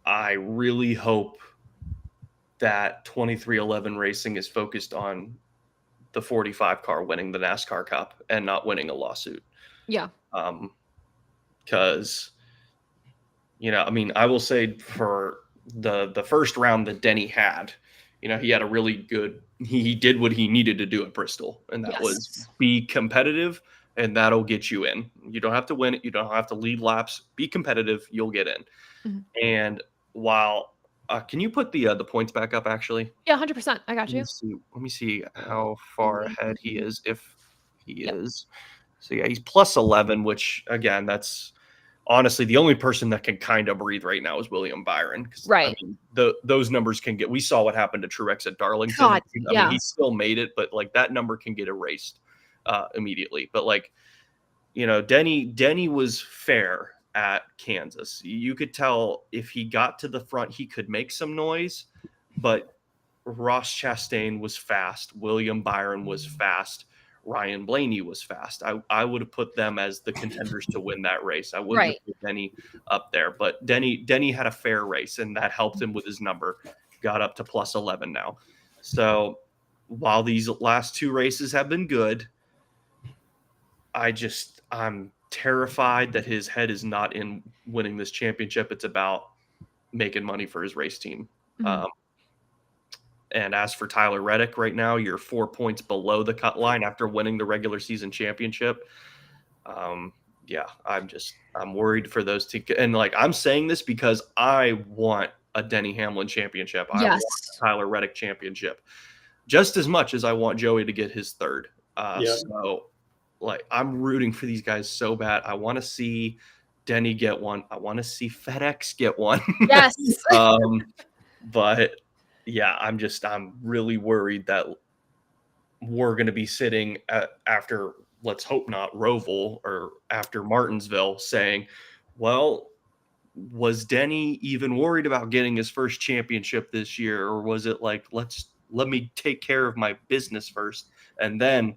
I really hope that 2311 Racing is focused on the 45 car winning the NASCAR Cup and not winning a lawsuit. Yeah. Because, I will say for the first round that Denny had, he had a really good, he did what he needed to do at Bristol, and that was be competitive, and that'll get you in. You don't have to win it. You don't have to lead laps. Be competitive. You'll get in. Mm-hmm. And while, can you put the points back up, actually? Yeah, 100%. I got you. Let me see how far ahead he is, if he is. So, yeah, he's plus 11, which, again, that's honestly the only person that can kind of breathe right now is William Byron. Right. I mean, those numbers can get – we saw what happened to Truex at Darlington. God, I mean, he still made it, but, that number can get erased immediately. But, Denny was fair at Kansas. You could tell if he got to the front, he could make some noise, but Ross Chastain was fast. William Byron was fast. Ryan Blaney was fast. I would have put them as the contenders to win that race. I wouldn't have put Denny up there, but Denny had a fair race, and that helped him with his number. Got up to plus 11 now. So while these last two races have been good, I'm terrified that his head is not in winning this championship. It's about making money for his race team. Mhm. And as for Tyler Reddick, right now you're 4 points below the cut line after winning the regular season championship. Yeah, I'm worried for those two. And like, I'm saying this because I want a Denny Hamlin championship. I Yes. want a Tyler Reddick championship just as much as I want Joey to get his third. Yeah. So like, I'm rooting for these guys so bad. I want to see Denny get one. I want to see FedEx get one. Yes. But yeah, I'm really worried that we're going to be sitting after, let's hope not, Roval or after Martinsville saying, well, was Denny even worried about getting his first championship this year? Or was it like, let me take care of my business first, and then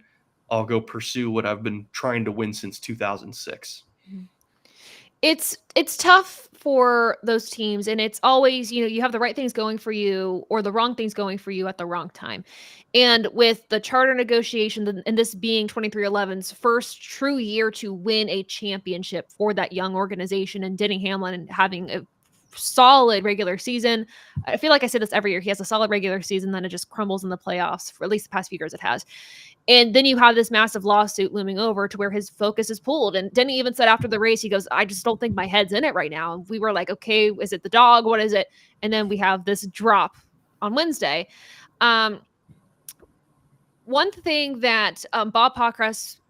I'll go pursue what I've been trying to win since 2006. It's tough for those teams, and it's always, you have the right things going for you or the wrong things going for you at the wrong time. And with the charter negotiation, and this being 23XI's first true year to win a championship for that young organization, and Denny Hamlin having a solid regular season. I feel like I say this every year. He has a solid regular season, then it just crumbles in the playoffs. For at least the past few years it has. And then you have this massive lawsuit looming over to where his focus is pulled. And Denny even said after the race, he goes, I just don't think my head's in it right now. And we were like, okay, is it the dog? What is it? And then we have this drop on Wednesday. One thing that Bob Pockrass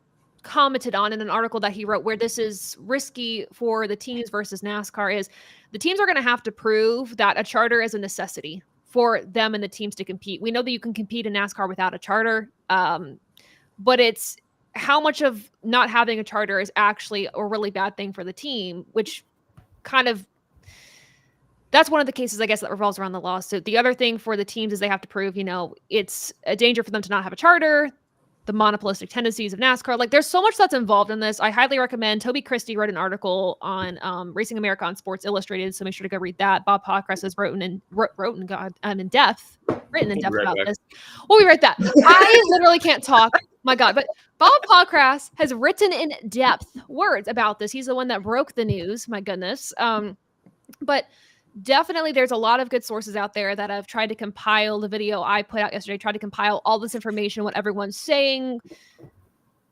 commented on in an article that he wrote where this is risky for the teams versus NASCAR is the teams are going to have to prove that a charter is a necessity for them and the teams to compete. We know that you can compete in NASCAR without a charter, but it's how much of not having a charter is actually a really bad thing for the team, which kind of, that's one of the cases, I guess, that revolves around the lawsuit. The other thing for the teams is they have to prove, it's a danger for them to not have a charter, the monopolistic tendencies of NASCAR. Like, there's so much that's involved in this. I highly recommend. Toby Christie wrote an article on Racing America on Sports Illustrated, so make sure to go read that. Bob Pockrass has written in depth about this. We'll be right back. I literally can't talk. My God. But Bob Pockrass has written in depth words about this. He's the one that broke the news. My goodness. But definitely there's a lot of good sources out there that have tried to compile the video I put out yesterday, tried to compile all this information, what everyone's saying,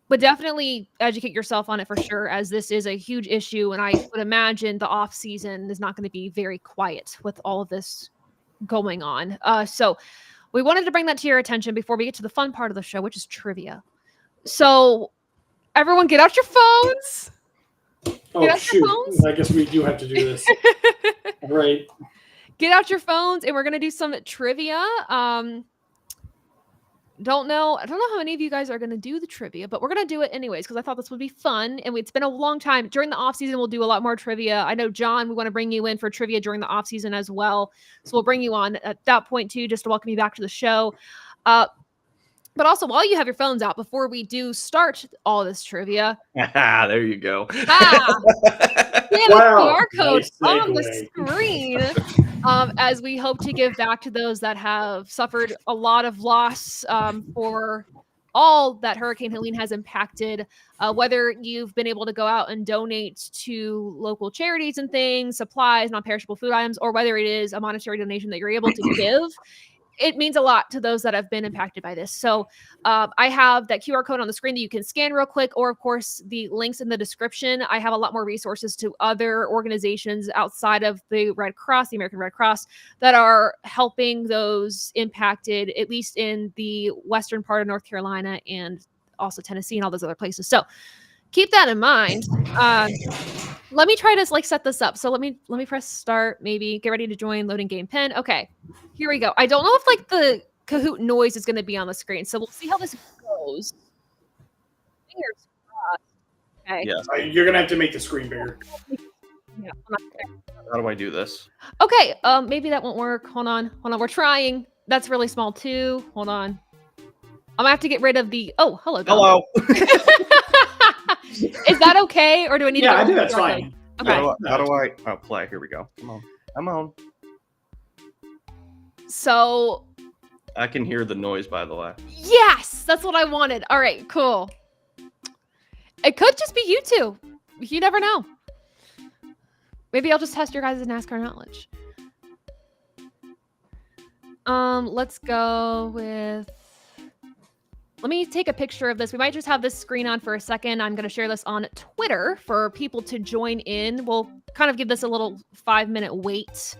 but definitely educate yourself on it for sure, as this is a huge issue. And I would imagine the off season is not going to be very quiet with all of this going on. So we wanted to bring that to your attention before we get to the fun part of the show, which is trivia. So everyone get out your phones. Oh, shoot. I guess we do have to do this. All right. Get out your phones, and we're going to do some trivia. I don't know how many of you guys are going to do the trivia, but we're going to do it anyways because I thought this would be fun. And it's been a long time. During the off season, we'll do a lot more trivia. I know, John, we want to bring you in for trivia during the off season as well. So we'll bring you on at that point too, just to welcome you back to the show. But also, while you have your phones out, before we do start all this trivia. There you go. Wow, QR code on the screen as we hope to give back to those that have suffered a lot of loss for all that Hurricane Helene has impacted, whether you've been able to go out and donate to local charities and things, supplies, non-perishable food items, or whether it is a monetary donation that you're able to give. It means a lot to those that have been impacted by this. So I have that QR code on the screen that you can scan real quick, or of course the links in the description. I have a lot more resources to other organizations outside of the Red Cross, the American Red Cross, that are helping those impacted, at least in the western part of North Carolina and also Tennessee and all those other places. So keep that in mind. Let me try to set this up. So let me press start, maybe get ready to join, loading game pen. Okay, here we go. I don't know if the Kahoot noise is going to be on the screen. So we'll see how this goes. Fingers crossed. Okay. Yeah. You're going to have to make the screen bigger. Yeah. How do I do this? Okay. Maybe that won't work. Hold on. We're trying. That's really small too. Hold on. I'm going to have to get rid of the, oh, hello. Hello. Is that okay? Or do I need to? Yeah, I think that's fine. Okay. How do I play? Here we go. Come on. So. I can hear the noise, by the way. Yes, that's what I wanted. All right, cool. It could just be you two. You never know. Maybe I'll just test your guys' NASCAR knowledge. Let's go with. Let me take a picture of this. We might just have this screen on for a second. I'm going to share this on Twitter for people to join in. We'll kind of give this a little 5-minute wait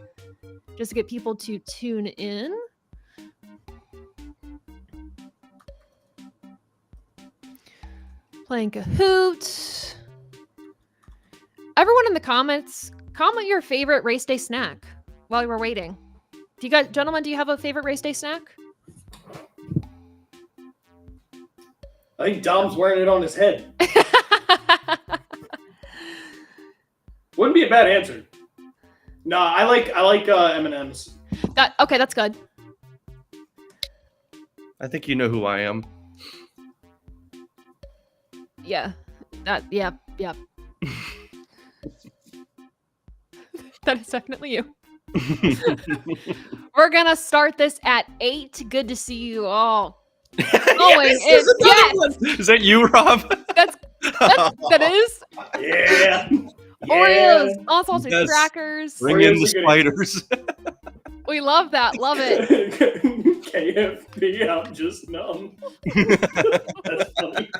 just to get people to tune in. Playing Kahoot. Everyone in the comments, comment your favorite race day snack while we're waiting. Do you guys, gentlemen, do you have a favorite race day snack? I think Dom's wearing it on his head. Wouldn't be a bad answer. No, I like M&Ms. Okay, that's good. I think you know who I am. Yeah. Yeah. That is definitely you. We're gonna start this at 8. Good to see you all. Yes! Is that you, Rob? That is. Yeah. Oreos, all salted Yes. crackers. Bring Oreos in the are good. spiders. We love that. Love it. KFP, I'm just numb. That's funny.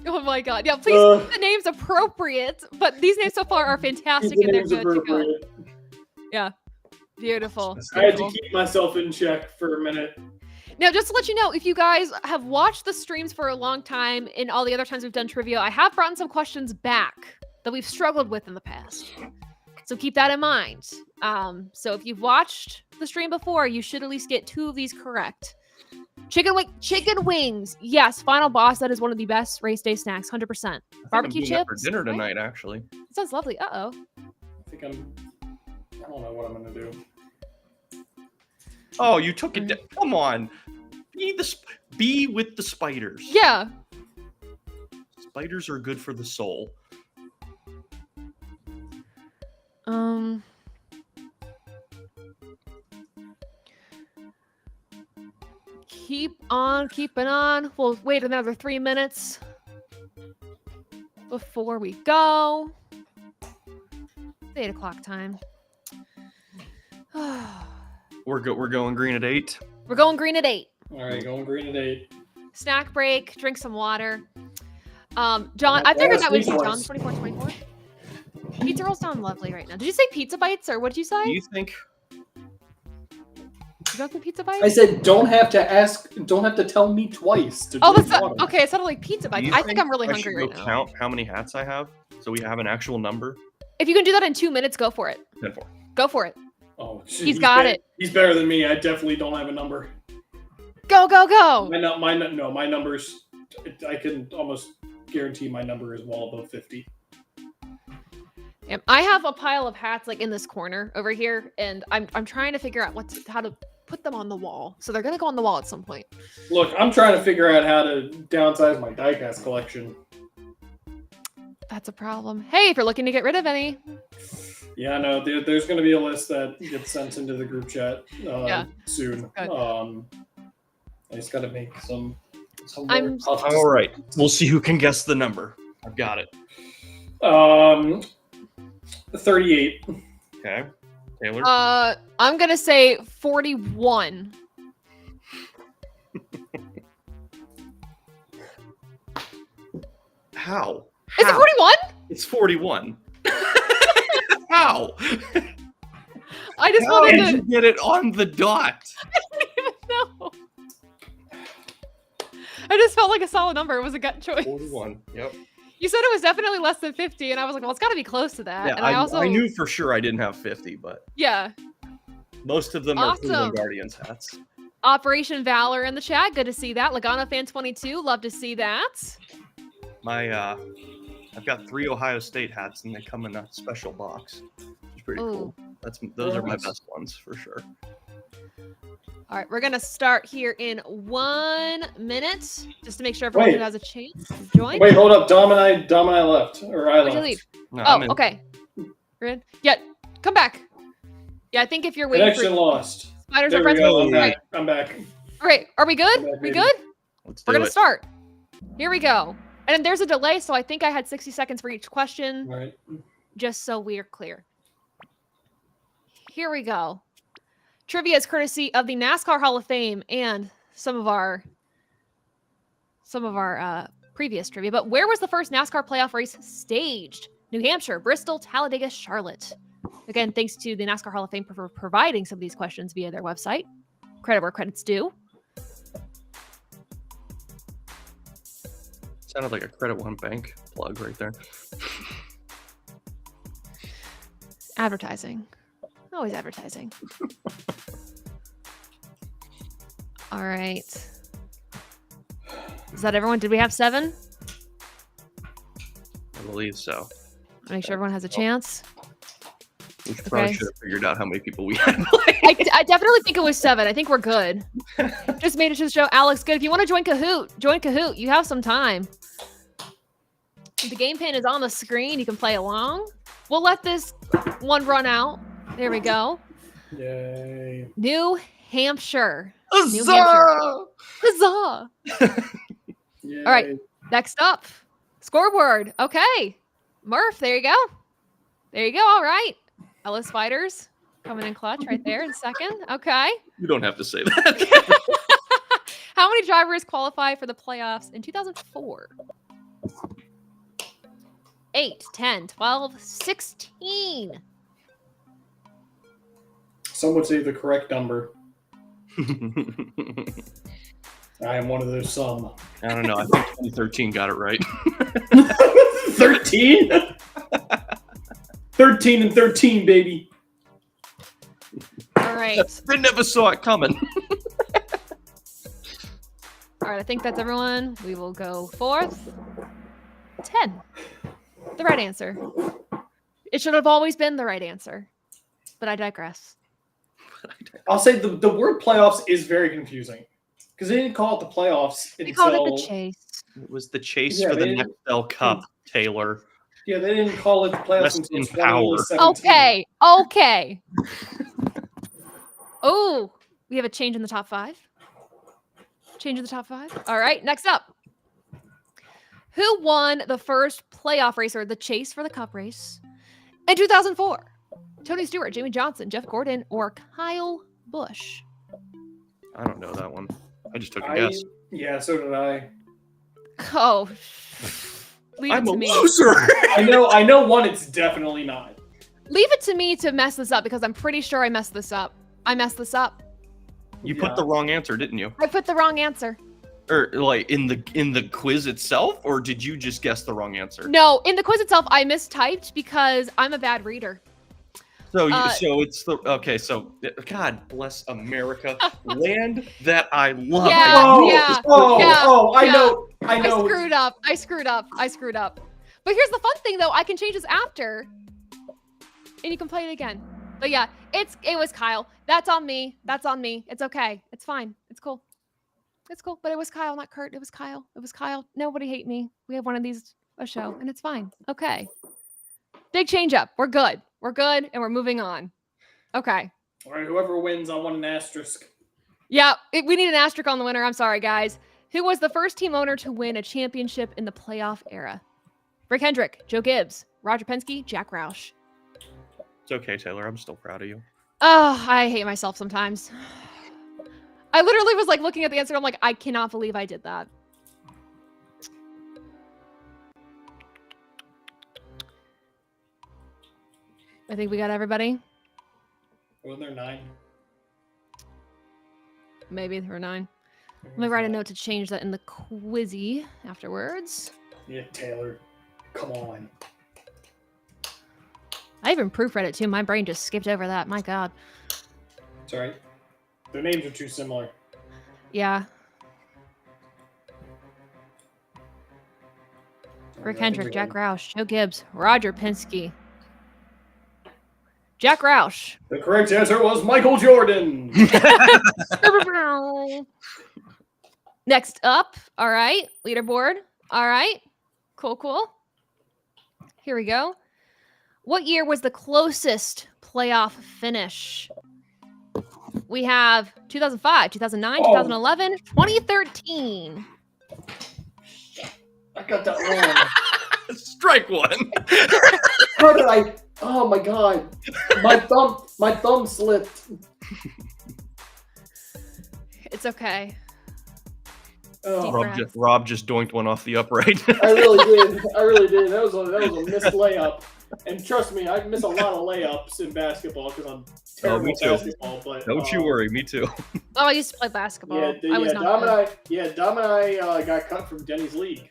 Oh my god. Yeah, please keep the names appropriate. But these names so far are fantastic and they're good to go. Yeah. Beautiful. I had to keep myself in check for a minute. Now, just to let you know, if you guys have watched the streams for a long time and all the other times we've done trivia, I have brought some questions back that we've struggled with in the past. So keep that in mind. So if you've watched the stream before, you should at least get 2 of these correct. Chicken wings. Yes, final boss. That is one of the best race day snacks. 100%. Barbecue chips for dinner tonight, actually. It sounds lovely. Uh-oh. I don't know what I'm gonna do. Oh, you took it. Come on. Be with the spiders. Yeah. Spiders are good for the soul. Keep on keeping on. We'll wait another 3 minutes before we go. It's 8 o'clock time. We're going green at 8. We're going green at 8. All right, going green at 8. Snack break, drink some water. John, I figured that was you, John. 24. Pizza rolls sound lovely right now. Did you say pizza bites or what did you say? Do you think? You got the pizza bites? I said don't have to tell me twice. Oh, that's okay. It sounded like pizza bites. I think I'm really I hungry should go right now. count how many hats I have, so we have an actual number. If you can do that in 2 minutes, go for it. 10-4. Go for it. Oh, He's got it. He's better than me. I definitely don't have a number. Go, go, go. My numbers. I can almost guarantee my number is well above 50. Yep. I have a pile of hats like in this corner over here, and I'm trying to figure out how to put them on the wall. So they're gonna go on the wall at some point. Look, I'm trying to figure out how to downsize my diecast collection. That's a problem. Hey, if you're looking to get rid of any. Yeah, no, there's going to be a list that gets sent into the group chat soon. I just got to make some more copies. All right, we'll see who can guess the number. I've got it. 38. Okay, Taylor. I'm gonna say 41. How? Is it 41? It's 41. How? I just How wanted did to you get it on the dot? I don't even know. I just felt like a solid number. It was a gut choice. 41. Yep. You said it was definitely less than 50, and I was like, well, it's got to be close to that. Yeah, and I knew for sure I didn't have 50, but yeah. Most of them are Cleveland Guardians hats. Operation Valor in the chat. Good to see that. Lagana fan 22. Love to see that. I've got 3 Ohio State hats, and they come in a special box. It's pretty cool. Those are my best ones for sure. All right, we're gonna start here in 1 minute, just to make sure everyone has a chance to join. Wait, hold up. Dom and I left, or I left. Where'd you leave? No, okay. You're in? Yeah, come back. Yeah, I think if you're waiting Connection lost. Spiders There are we friends. go. Right. I'm back. All right, are we good? Back, We baby. good? Let's do We're gonna it. start. Here we go. And there's a delay, so I think I had 60 seconds for each question, All right. just so we're clear. Here we go. trivia is courtesy of the NASCAR Hall of Fame and some of our previous trivia. But where was the first NASCAR playoff race staged? New Hampshire, Bristol, Talladega, Charlotte. Again, thanks to the NASCAR Hall of Fame for providing some of these questions via their website. Credit where credit's due. Sounded like a Credit One Bank plug right there. Advertising. Always advertising. All right. Is that everyone? Did we have 7? I believe so. Make sure everyone has a chance. We probably should have figured out how many people we had. I definitely think it was 7. I think we're good. Just made it to the show. Alex, good. If you want to join Kahoot. You have some time. The game pin is on the screen. You can play along. We'll let this one run out. There we go. Yay. New Hampshire. Huzzah! Huzzah! Yay. All right. Next up, scoreboard. Okay. Murph, there you go. There you go. All right. Ellis Spiders coming in clutch right there in second. Okay. You don't have to say that. How many drivers qualified for the playoffs in 2004? 8, 10, 12, 16. Some would say the correct number. I am one of those some. I don't know. I think 2013 got it right. 13? 13 and 13, baby. All right. I never saw it coming. All right. I think that's everyone. We will go 4th. 10. The right answer. It should have always been the right answer. But I digress. I'll say the word playoffs is very confusing. Because they didn't call it the playoffs They until... called it the chase. It was the chase Yeah, for the they- Nextel Cup, Taylor. Yeah, they didn't call it the playoffs Rest until in power. 2017. Okay. Oh, we have a change in the top 5. Change in the top 5. All right, next up. Who won the first playoff race or the chase for the cup race in 2004? Tony Stewart, Jamie Johnson, Jeff Gordon, or Kyle Busch? I don't know that one. I just took a guess. Yeah, so did I. Oh, leave I'm it a to me. loser. I know one it's definitely not. Leave it to me to mess this up because I'm pretty sure I messed this up. I messed this up. You Yeah. put the wrong answer, didn't you? I put the wrong answer. Or like in the quiz itself, or did you just guess the wrong answer? No, in the quiz itself, I mistyped because I'm a bad reader. So so it's the okay. So God bless America, land that I love. Yeah, Oh, yeah, oh, yeah, oh, I yeah. know. I screwed up. But here's the fun thing, though. I can change this after, and you can play it again. But yeah, it was Kyle. That's on me. It's okay. It's fine. It's cool. But it was Kyle, not Kurt. It was Kyle. Nobody hate me. We have one of these a show, and it's fine. Okay. Big change up. We're good, and we're moving on. Okay. All right, whoever wins, I want an asterisk. Yeah, we need an asterisk on the winner. I'm sorry, guys. Who was the first team owner to win a championship in the playoff era? Rick Hendrick, Joe Gibbs, Roger Penske, Jack Roush. It's okay, Taylor. I'm still proud of you. Oh, I hate myself sometimes. I literally was like looking at the answer. I'm like, I cannot believe I did that. I think we got everybody. Wasn't there 9? Maybe there were 9. Let me write a note to change that in the quizzy afterwards. Yeah, Taylor. Come on. I even proofread it too. My brain just skipped over that. My God. It's all right. Their names are too similar. Yeah. Rick Hendrick, Jack Roush, Joe Gibbs, Roger Penske. Jack Roush. The correct answer was Michael Jordan. Next up, all right, leaderboard. All right, cool. Here we go. What year was the closest playoff finish? We have 2005, 2009, 2011, 2013. I got that wrong. Strike one. How did I? Oh my God! My thumb slipped. It's okay. Oh, Rob just doinked one off the upright. I really did. That was a missed layup. And trust me, I miss a lot of layups in basketball because I'm terrible me at too. basketball. But Don't you worry, me too. Oh, I used to play basketball. Yeah, I was not good. Dom and I got cut from Denny's league.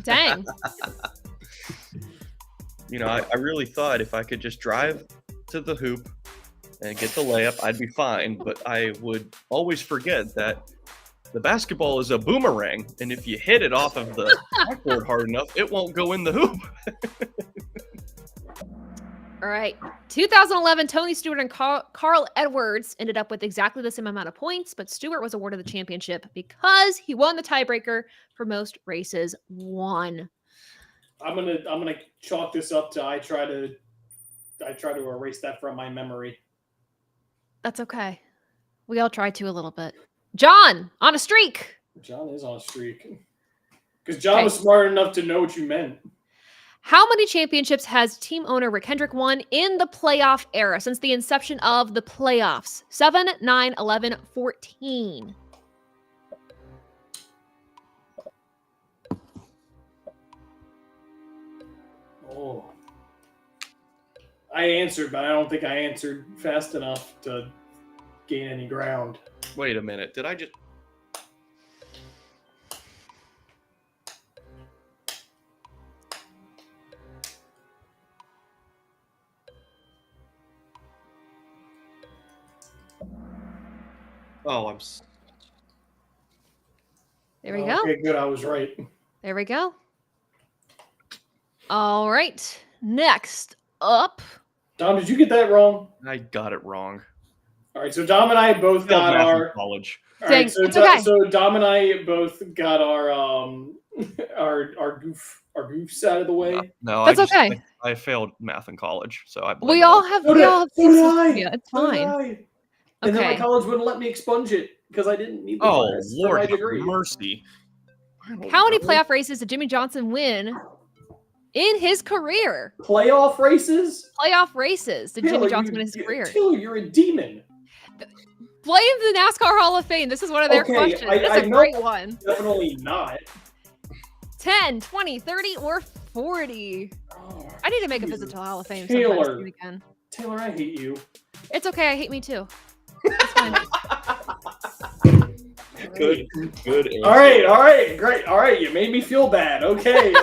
Dang. I really thought if I could just drive to the hoop and get the layup, I'd be fine. But I would always forget that the basketball is a boomerang, and if you hit it off of the backboard hard enough, it won't go in the hoop. All right. 2011, Tony Stewart and Carl Edwards ended up with exactly the same amount of points, but Stewart was awarded the championship because he won the tiebreaker for most races won. I'm gonna chalk this up to I try to erase that from my memory. That's okay. We all try to a little bit. John, on a streak. John is on a streak. Because John was smart enough to know what you meant. How many championships has team owner Rick Hendrick won in the playoff era since the inception of the playoffs? 7, 9, 11, 14. Oh. I answered, but I don't think I answered fast enough to gain any ground. Wait a minute. Did I just... Oh, There we go. Okay, good. I was right. There we go. All right. Next up. Dom, did you get that wrong? I got it wrong. All right, so Dom and I both got our college. All right, so, it's okay. So Dom and I both got our goofs out of the way. No, That's okay. I failed math in college, so I. We all have. So We did- all have. so did social I. media. It's So did fine. I. And then my Okay. college wouldn't let me expunge it because I didn't need the Oh credits for my Lord, have degree. mercy! How many playoff races did Jimmy Johnson win in his career? Playoff races? Playoff races did Jimmy Taylor, Johnson win in his career? Taylor, you're a demon. Blame the NASCAR Hall of Fame. This is one of their Okay, questions. I That's a know- great one. Definitely not. 10, 20, 30, or 40. Oh, I need to make a Jesus. visit to the Hall of Fame Taylor. sometime soon again. Taylor, I hate you. It's okay. I hate me too. It's fine. Good answer. All right, great. All right, you made me feel bad. Okay,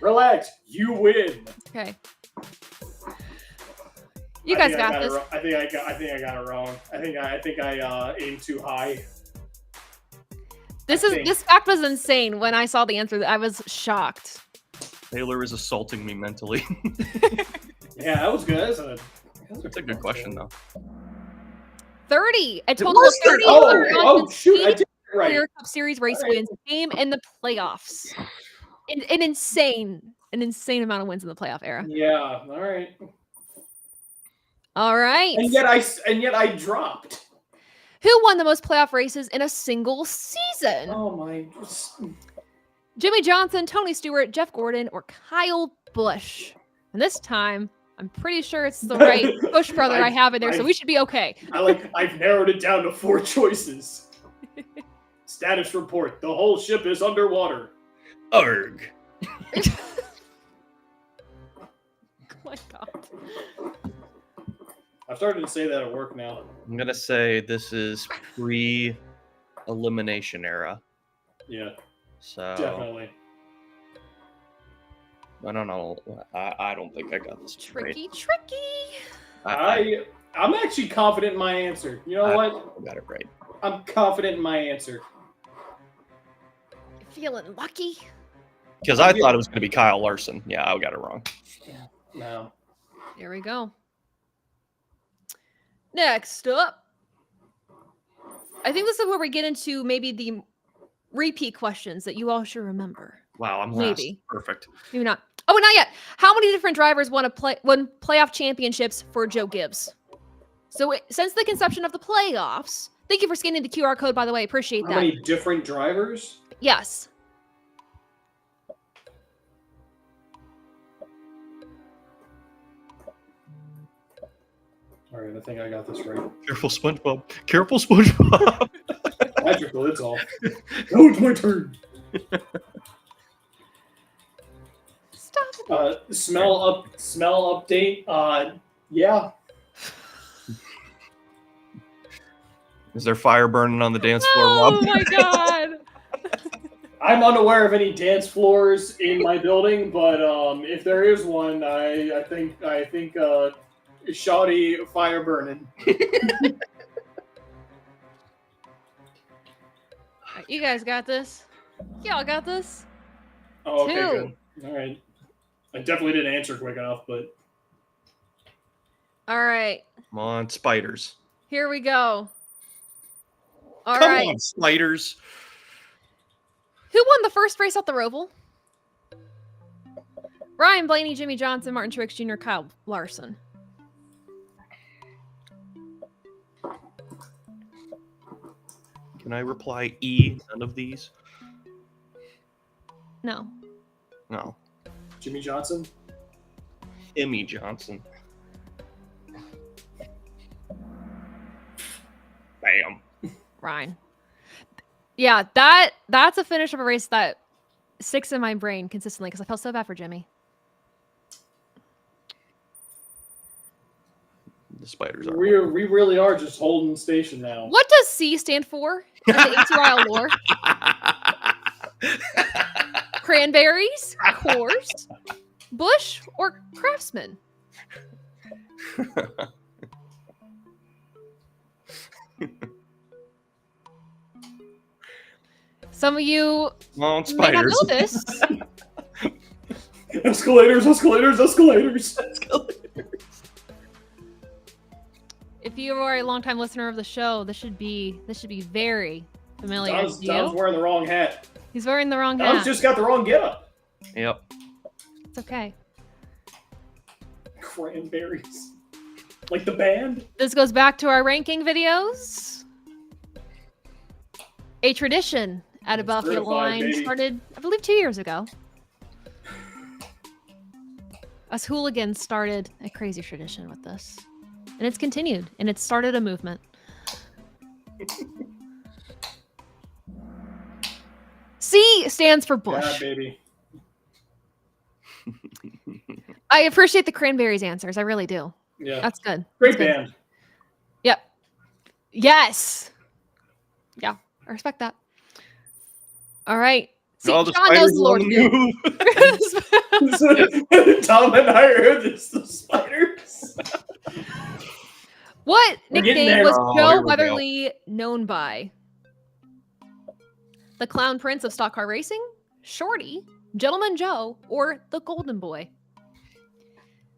relax. You win. Okay. You guys got this. I think I got it wrong. I think I aimed too high. This fact was insane. When I saw the answer, I was shocked. Taylor is assaulting me mentally. Yeah, that was good. That's a good question, though. 30. A total of was 30. Oh, shoot! I did it right. Career Cup Series race All right. wins game in the playoffs. An insane amount of wins in the playoff era. Yeah. All right. All right. And yet I dropped. Who won the most playoff races in a single season? Oh my. Jimmy Johnson, Tony Stewart, Jeff Gordon, or Kyle Busch? And this time, I'm pretty sure it's the right Busch brother I have in there, so we should be okay. I've narrowed it down to 4 choices. Status report: the whole ship is underwater. Arg. Oh my God. I've started to say that at work now. I'm gonna say this is pre-elimination era. Yeah, So definitely. I don't know. I don't think I got this right. Tricky. I'm actually confident in my answer. You know what? I got it right. I'm confident in my answer. Feeling lucky. Because I thought it was going to be Kyle Larson. Yeah, I got it wrong. No. There we go. Next up. I think this is where we get into maybe the repeat questions that you all should remember. Wow, I'm last. Maybe. Perfect. Maybe not. Oh, not yet. How many different drivers won playoff championships for Joe Gibbs? So since the conception of the playoffs, thank you for scanning the QR code, by the way. Appreciate How that. many different drivers? Yes. All All right, I think I got this right. Careful, SpongeBob. Careful, SpongeBob. Magical, it's all. Oh, it's my turn. Stop. Smell update. Yeah. Is there fire burning on the dance floor, Rob? Oh my god. I'm unaware of any dance floors in my building, but if there is one, I think shoddy fire burning. You guys got this. Y'all got this. Oh, okay, 2. good. All right. I definitely didn't answer quick enough, but All right. Come on, spiders. Here we go. All Come right. on, spiders. Who won the first race at the Roval? Ryan Blaney, Jimmy Johnson, Martin Truex Jr., Kyle Larson. Can I reply E? None of these? No. No. Jimmy Johnson. Emmy Johnson. Bam. Ryan. Yeah, that's a finish of a race that sticks in my brain consistently because I felt so bad for Jimmy. The spiders are. We really are just holding station now. What does C stand for in the ATYL lore? Cranberries, Coors, Bush, or Craftsman? Some of you Come on, may not spiders. know this. Escalators, escalators, escalators. If you are a longtime listener of the show, this should be very familiar Don's to you. wearing the wrong hat. He's wearing the wrong Don's hat. just got the wrong getup. Yep. It's okay. Cranberries. Like the band? This goes back to our ranking videos. A tradition at Above the Certified, Line baby. started, I believe, 2 years ago. Us hooligans started a crazy tradition with this. And it's continued, and it started a movement. C stands for Bush. Yeah, baby. I appreciate the Cranberries answers. I really do. Yeah. That's good. Great That's good. band. Yep. Yes. Yeah, I respect that. All right. See, All the John knows spiders the Lord on too. the move. Tom and I are the spiders. What We're getting nickname there. was Oh, Joe here we go. Weatherly known by? The Clown Prince of Stock Car Racing, Shorty, Gentleman Joe, or the Golden Boy?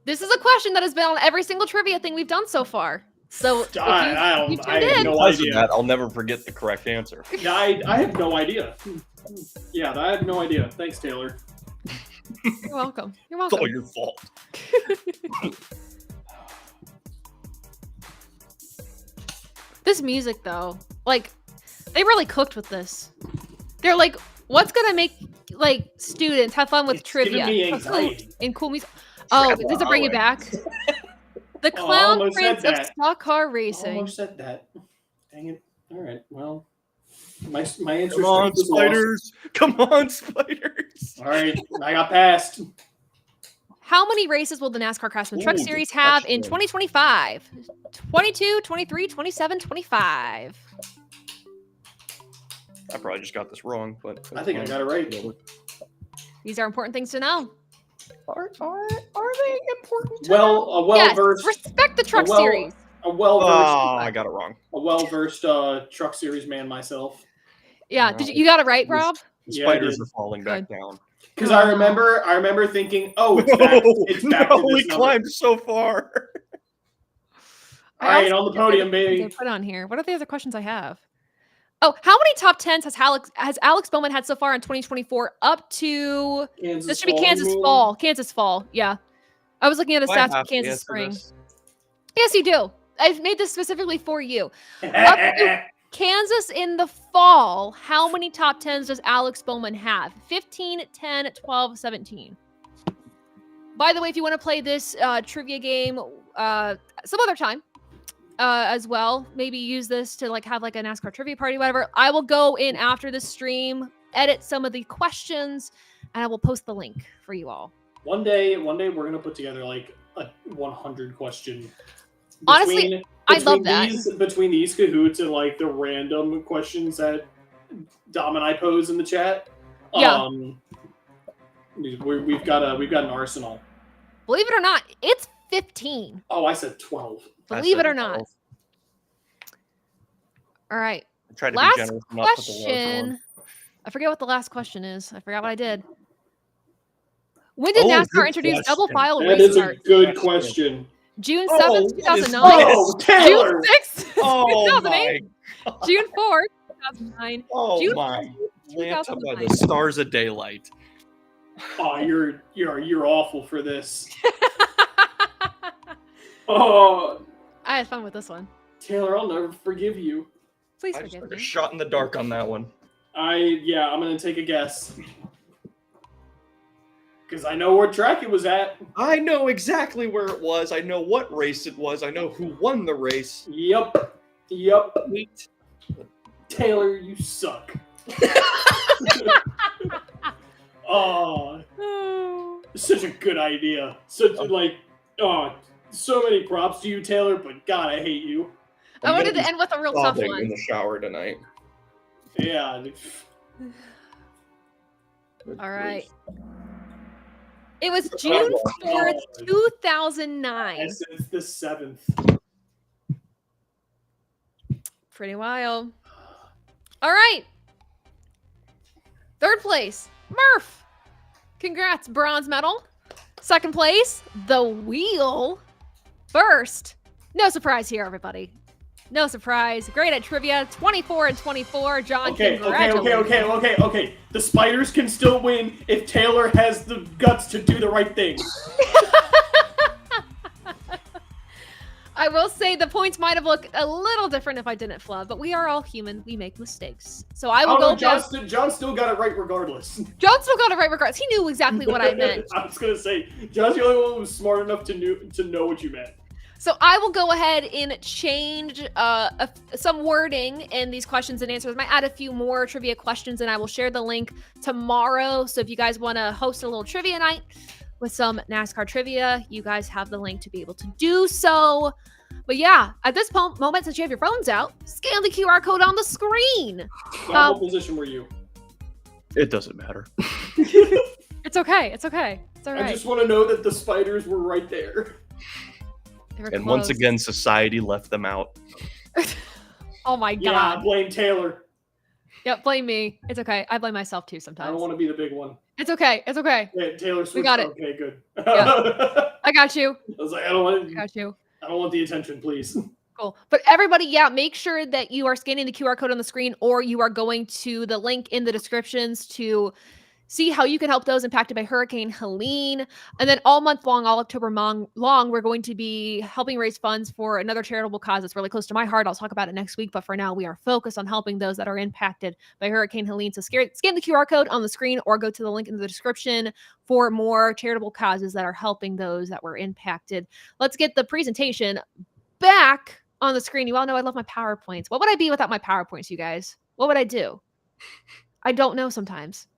This is a question that has been on every single trivia thing we've done so far. So if I you have tuned in, no Because of idea. that, I'll never forget the correct answer. Yeah, I have no idea. Yeah, I have no idea. Thanks, Taylor. you're welcome. You're It's all welcome. your fault. This music, though, like, they really cooked with this. They're like, what's gonna make like students have fun with It's trivia? giving me Kahoot anxiety. and cool music. Oh, Travel does it bring you highway. back? The Oh, I Clown almost Prince said of that. Stock Car I Racing. almost said that. Dang it. All right. Well, my answer. Come on, spiders. Come on, spiders. All right, I got passed. How many races will the NASCAR Craftsman Truck Ooh, good Series have in question. 2025? 22, 23, 27, 25. I probably just got this wrong, but I think I got it right. These are important things to know. Are they important? Well, a Yes, well-versed, respect the Truck well- Series. a well-versed, Oh, I got it wrong. truck series man myself. Yeah, did you got it right, Rob? The Yeah, I spiders did. are falling back down. Because I remember thinking, oh, it's back. It's back no, to we this number. climbed so far. All right, I on also the podium, have the questions baby. I put on here. What are the other questions I have? Oh, how many top tens has Alex Bowman had so far in 2024? Up to this should be Kansas fall. Kansas fall. Yeah, I was looking at the Do I stats have for to Kansas answer spring. this? Yes, you do. I've made this specifically for you. Up to Kansas in the fall. How many top tens does Alex Bowman have? 15, 10, 12, 17. By the way, if you want to play this trivia game some other time, as well. Maybe use this to like have like a NASCAR trivia party, whatever. I will go in after the stream, edit some of the questions, and I will post the link for you all. One day we're gonna put together like a 100 question. Honestly, I love that. Between these Kahoots and like the random questions that Dom and I pose in the chat. Yeah. We've got an arsenal. Believe it or not, it's 15. Oh, I said 12. Believe it or not. All right. I tried to last be generous and not put the question. I forget what the last question is. I forgot what I did. When did NASCAR introduce double file That is a good question. June 7th, 2009. Oh, Taylor! June 6th, Oh 2008. my! June 4th, 2009. Oh June my! 4th, Talk about the stars of daylight. Oh, you're awful for this. Oh, I had fun with this one. Taylor, I'll never forgive you. Please I just forgive took a me. shot in the dark on that one. I'm gonna take a guess. Because I know what track it was at. I know exactly where it was. I know what race it was. I know who won the race. Yep. Wait. Taylor, you suck. Oh, such a good idea. So many props to you, Taylor, but God, I hate you. I wanted to end with a real tough In one. the shower tonight. Yeah. All right. It was June 4th, 2009. It's the 7th. Pretty wild. All right. Third place, Murph. Congrats, bronze medal. Second place, The Wheel. First, no surprise here, everybody. No surprise. Great at trivia, 24 and 24. John, Okay. congratulations. The Spiders can still win if Taylor has the guts to do the right thing. I will say the points might have looked a little different if I didn't flub, but we are all human. We make mistakes. So I will go. John still got it right regardless. John still got it right regardless. He knew exactly what I meant. I was going to say, John's the only one who was smart enough to know what you meant. So I will go ahead and change some wording in these questions and answers. I might add a few more trivia questions, and I will share the link tomorrow. So if you guys want to host a little trivia night with some NASCAR trivia, you guys have the link to be able to do so. But yeah, at this moment, since you have your phones out, scan the QR code on the screen. What position were you? It doesn't matter. It's okay. It's okay. It's all right. I just want to know that the Spiders were right there. And once again, society left them out. Oh my God. Yeah, blame Taylor. Yep, blame me. It's okay. I blame myself too sometimes. I don't want to be the big one. It's okay. It's okay. Yeah, Taylor switched. We got it. Okay, good. Yeah. I got you. I was like, I don't Got you. want the attention, please. Cool. But everybody, yeah, make sure that you are scanning the QR code on the screen, or you are going to the link in the descriptions to see how you can help those impacted by Hurricane Helene. And then all month long, all October long, we're going to be helping raise funds for another charitable cause that's really close to my heart. I'll talk about it next week. But for now, we are focused on helping those that are impacted by Hurricane Helene. So scan the QR code on the screen or go to the link in the description for more charitable causes that are helping those that were impacted. Let's get the presentation back on the screen. You all know I love my PowerPoints. What would I be without my PowerPoints, you guys? What would I do? I don't know sometimes.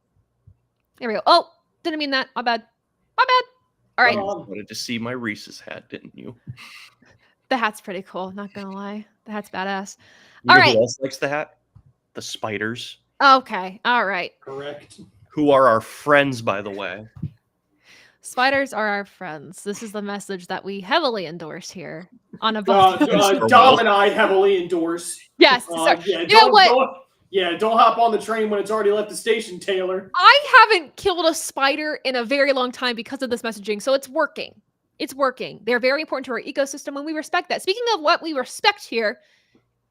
There we go. Oh, didn't mean that. My bad. My bad. All right. You wanted to see my Reese's hat, didn't you? The hat's pretty cool. Not gonna lie. The hat's badass. You All know right. Who else likes the hat? The Spiders. Okay. All right. Correct. Who are our friends, by the way. Spiders are our friends. This is the message that we heavily endorse here on Above. Dom and I heavily endorse. Yes. You know what? Don't hop on the train when it's already left the station, Taylor. I haven't killed a spider in a very long time because of this messaging, so it's working. It's working. They're very important to our ecosystem, and we respect that. Speaking of what we respect here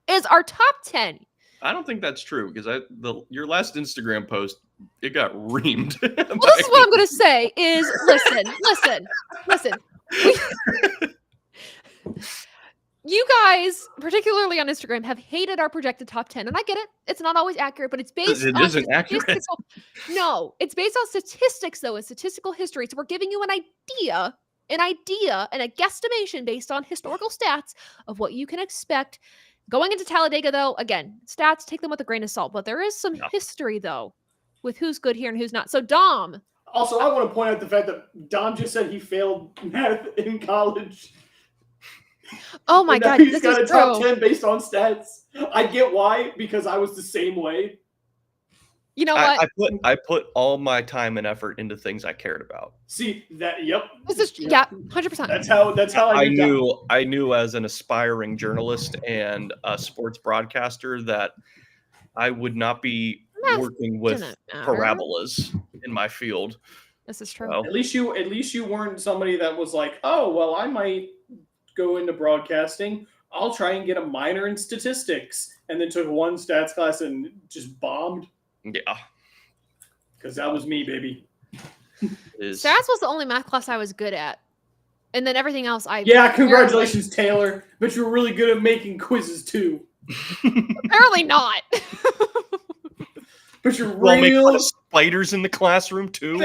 is our top 10. I don't think that's true because your last Instagram post, it got reamed. Well, this is what I'm going to say is, listen. You guys, particularly on Instagram, have hated our projected top 10. And I get it. It's not always accurate, but it's based on accurate. No, it's based on statistics, though, and statistical history. So we're giving you an idea an idea and a guesstimation based on historical stats of what you can expect. Going into Talladega, though, again, stats, take them with a grain of salt, but there is some history, though, with who's good here and who's not. So, Dom. Also, I want to point out the fact that Dom just said he failed math in college. Oh my God, he's got a top 10 based on stats. I get why, because I was the same way. You know what? I put all my time and effort into things I cared about. See that? Yep. This is 100%. That's how I knew as an aspiring journalist and a sports broadcaster that I would not be working with parabolas in my field. This is true. So, at least you weren't somebody that was like, oh well, I might go into broadcasting. I'll try and get a minor in statistics, and then took one stats class and just bombed. Yeah, because that was me, baby. Stats was the only math class I was good at, and then everything else congratulations, Taylor. But you're really good at making quizzes too. Apparently not. But you're make fun of spiders in the classroom too.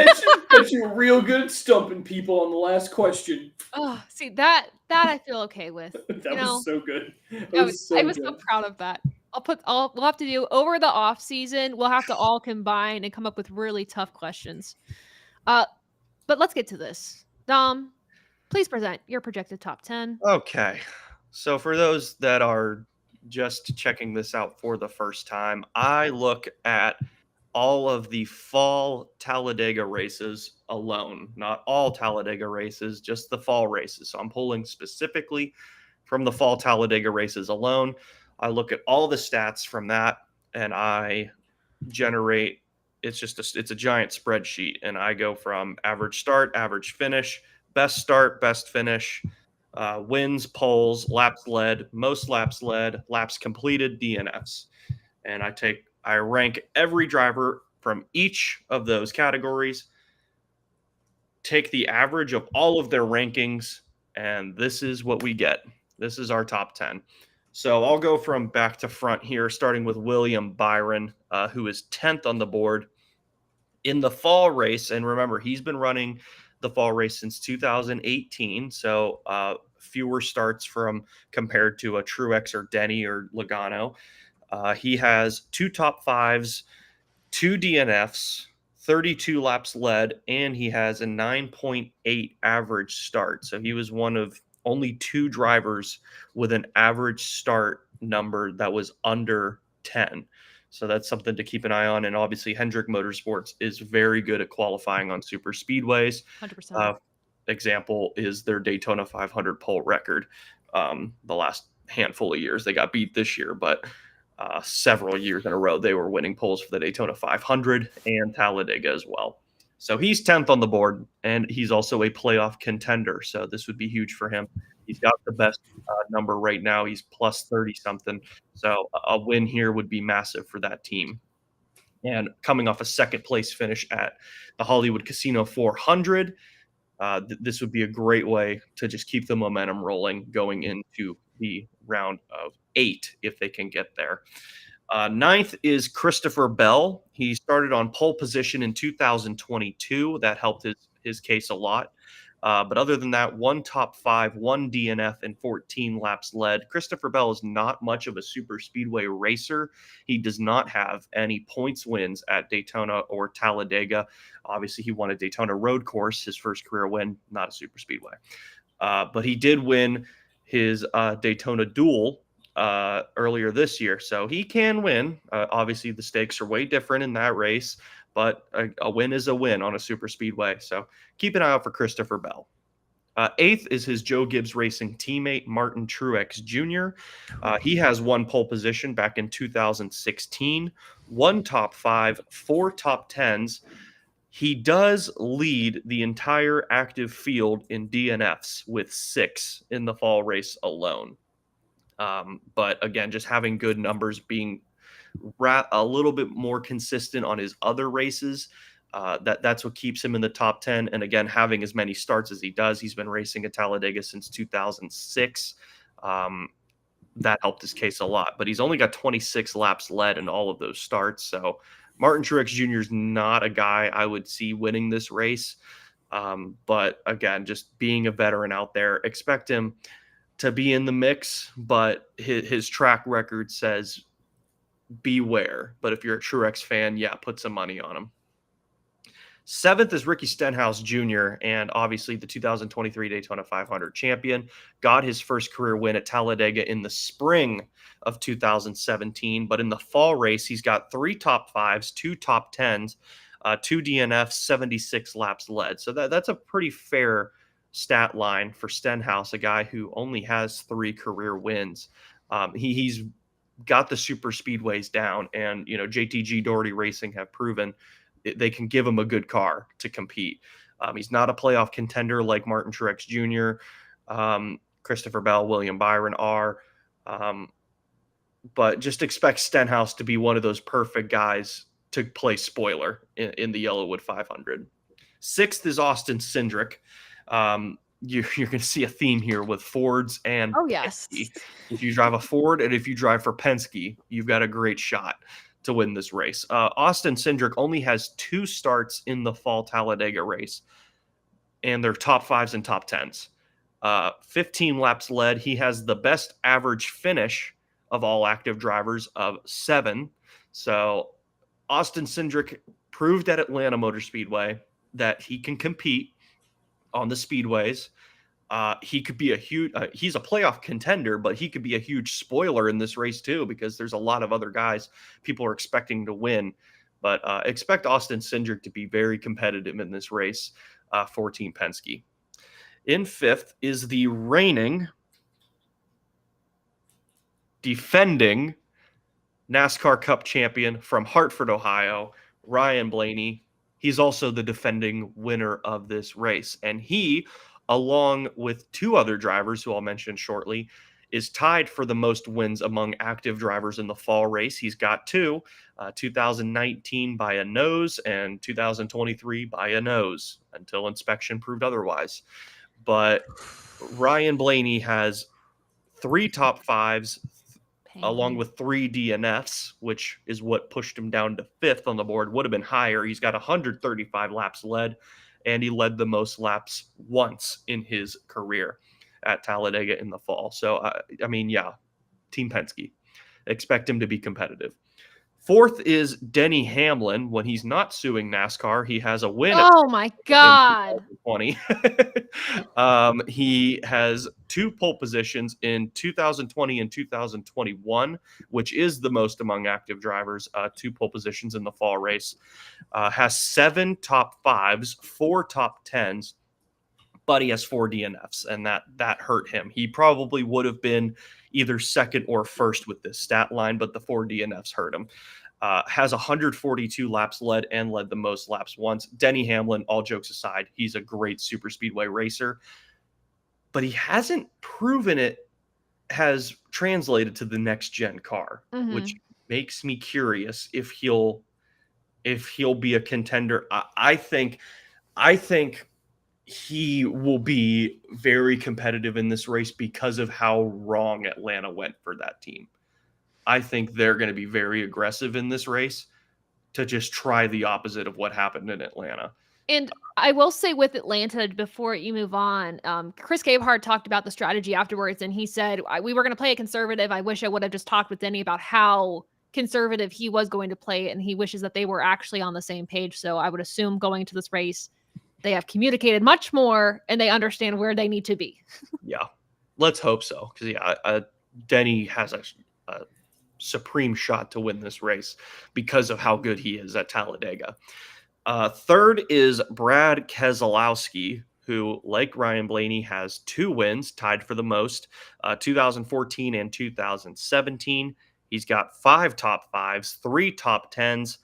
But you're real good at stumping people on the last question. Oh, see that I feel okay with. That was so good. I was so proud of that. We'll have to do over the off season. We'll have to all combine and come up with really tough questions. But let's get to this. Dom, please present your projected top 10. Okay. So for those that are just checking this out for the first time, I look at all of the fall Talladega races alone, not all Talladega races, just the fall races. So I'm pulling specifically from the fall Talladega races alone. I look at all the stats from that and I generate, it's a giant spreadsheet, and I go from average start, average finish, best start, best finish, wins, poles, laps led, most laps led, laps completed, DNFs. And I rank every driver from each of those categories, take the average of all of their rankings, and this is what we get. This is our top 10. So I'll go from back to front here, starting with William Byron, who is 10th on the board in the fall race. And remember, he's been running the fall race since 2018. So fewer starts compared to a Truex or Denny or Logano. He has 2 top 5s, 2 DNFs, 32 laps led, and he has a 9.8 average start. So he was one of only 2 drivers with an average start number that was under 10. So that's something to keep an eye on. And obviously, Hendrick Motorsports is very good at qualifying on super speedways. 100%. Example is their Daytona 500 pole record. The last handful of years, they got beat this year, but several years in a row, they were winning poles for the Daytona 500 and Talladega as well. So he's 10th on the board, and he's also a playoff contender. So this would be huge for him. He's got the best number right now. He's plus 30-something. So a win here would be massive for that team. And coming off a second place finish at the Hollywood Casino 400, this would be a great way to just keep the momentum rolling going into the round of 8 if they can get there. 9th is Christopher Bell. He started on pole position in 2022. That helped his case a lot. But other than that, 1 top 5, 1 DNF, and 14 laps led. Christopher Bell is not much of a super speedway racer. He does not have any points wins at Daytona or Talladega. Obviously, he won a Daytona road course, his first career win, not a super speedway. But he did win his Daytona duel earlier this year. So he can win. Obviously, the stakes are way different in that race, but a win is a win on a super speedway. So keep an eye out for Christopher Bell. 8th is his Joe Gibbs Racing teammate, Martin Truex Jr. He has 1 pole position back in 2016, 1 top 5, 4 top 10s. He does lead the entire active field in DNFs with 6 in the fall race alone. But again, just having good numbers, being a little bit more consistent on his other races, that's what keeps him in the top 10. And again, having as many starts as he does, he's been racing at Talladega since 2006. That helped his case a lot, but he's only got 26 laps led in all of those starts. So Martin Truex Jr. is not a guy I would see winning this race. But again, just being a veteran out there, expect him to be in the mix, but his track record says beware. But if you're a Truex fan, yeah, put some money on him. 7th is Ricky Stenhouse Jr., and obviously the 2023 Daytona 500 champion. Got his first career win at Talladega in the spring of 2017, but in the fall race, he's got 3 top 5s, 2 top 10s, 2 DNFs, 76 laps led. So that's a pretty fair stat line for Stenhouse, a guy who only has 3 career wins. He's got the super speedways down, and JTG Doherty Racing have proven they can give him a good car to compete. He's not a playoff contender like Martin Truex Jr., Christopher Bell, William Byron are, but just expect Stenhouse to be one of those perfect guys to play spoiler in the Yellowwood 500. 6th is Austin Cindric. You're going to see a theme here with Fords and Penske. If you drive a Ford and if you drive for Penske, you've got a great shot to win this race. Austin Cindric only has 2 starts in the fall Talladega race, and they're top 5s and top 10s. 15 laps led. He has the best average finish of all active drivers of 7. So Austin Cindric proved at Atlanta Motor Speedway that he can compete on the speedways. He could be he's a playoff contender, but he could be a huge spoiler in this race too, because there's a lot of other guys people are expecting to win. But expect Austin Cindric to be very competitive in this race for Team Penske. In 5th is the reigning, defending NASCAR Cup champion from Hartford, Ohio, Ryan Blaney. He's also the defending winner of this race. And he, along with 2 other drivers who I'll mention shortly, is tied for the most wins among active drivers in the fall race. He's got 2, 2019 by a nose and 2023 by a nose, until inspection proved otherwise. But Ryan Blaney has 3 top 5s, along with 3 DNFs, which is what pushed him down to 5th on the board. Would have been higher. He's got 135 laps led, and he led the most laps once in his career at Talladega in the fall. So, Team Penske. Expect him to be competitive. 4th is Denny Hamlin. When he's not suing NASCAR, he has a win. Oh my God. 2020. He has 2 pole positions in 2020 and 2021, which is the most among active drivers, 2 pole positions in the fall race. Has 7 top 5s, 4 top 10s, but he has 4 DNFs, and that hurt him. He probably would have been either 2nd or 1st with this stat line, but the 4 DNFs hurt him. Has 142 laps led and led the most laps once. Denny Hamlin, all jokes aside, he's a great super speedway racer, but he hasn't proven it has translated to the next gen car, which makes me curious if he'll be a contender. I think he will be very competitive in this race because of how wrong Atlanta went for that team. I think they're going to be very aggressive in this race to just try the opposite of what happened in Atlanta. And I will say with Atlanta, before you move on, Chris Gabehart talked about the strategy afterwards, and he said, we were going to play it conservative. I wish I would have just talked with Denny about how conservative he was going to play, and he wishes that they were actually on the same page. So I would assume going into this race, they have communicated much more, and they understand where they need to be. Yeah, let's hope so. Because, Denny has a supreme shot to win this race because of how good he is at Talladega. 3rd is Brad Keselowski, who, like Ryan Blaney, has 2 wins, tied for the most, 2014 and 2017. He's got 5 top 5s, 3 top 10s,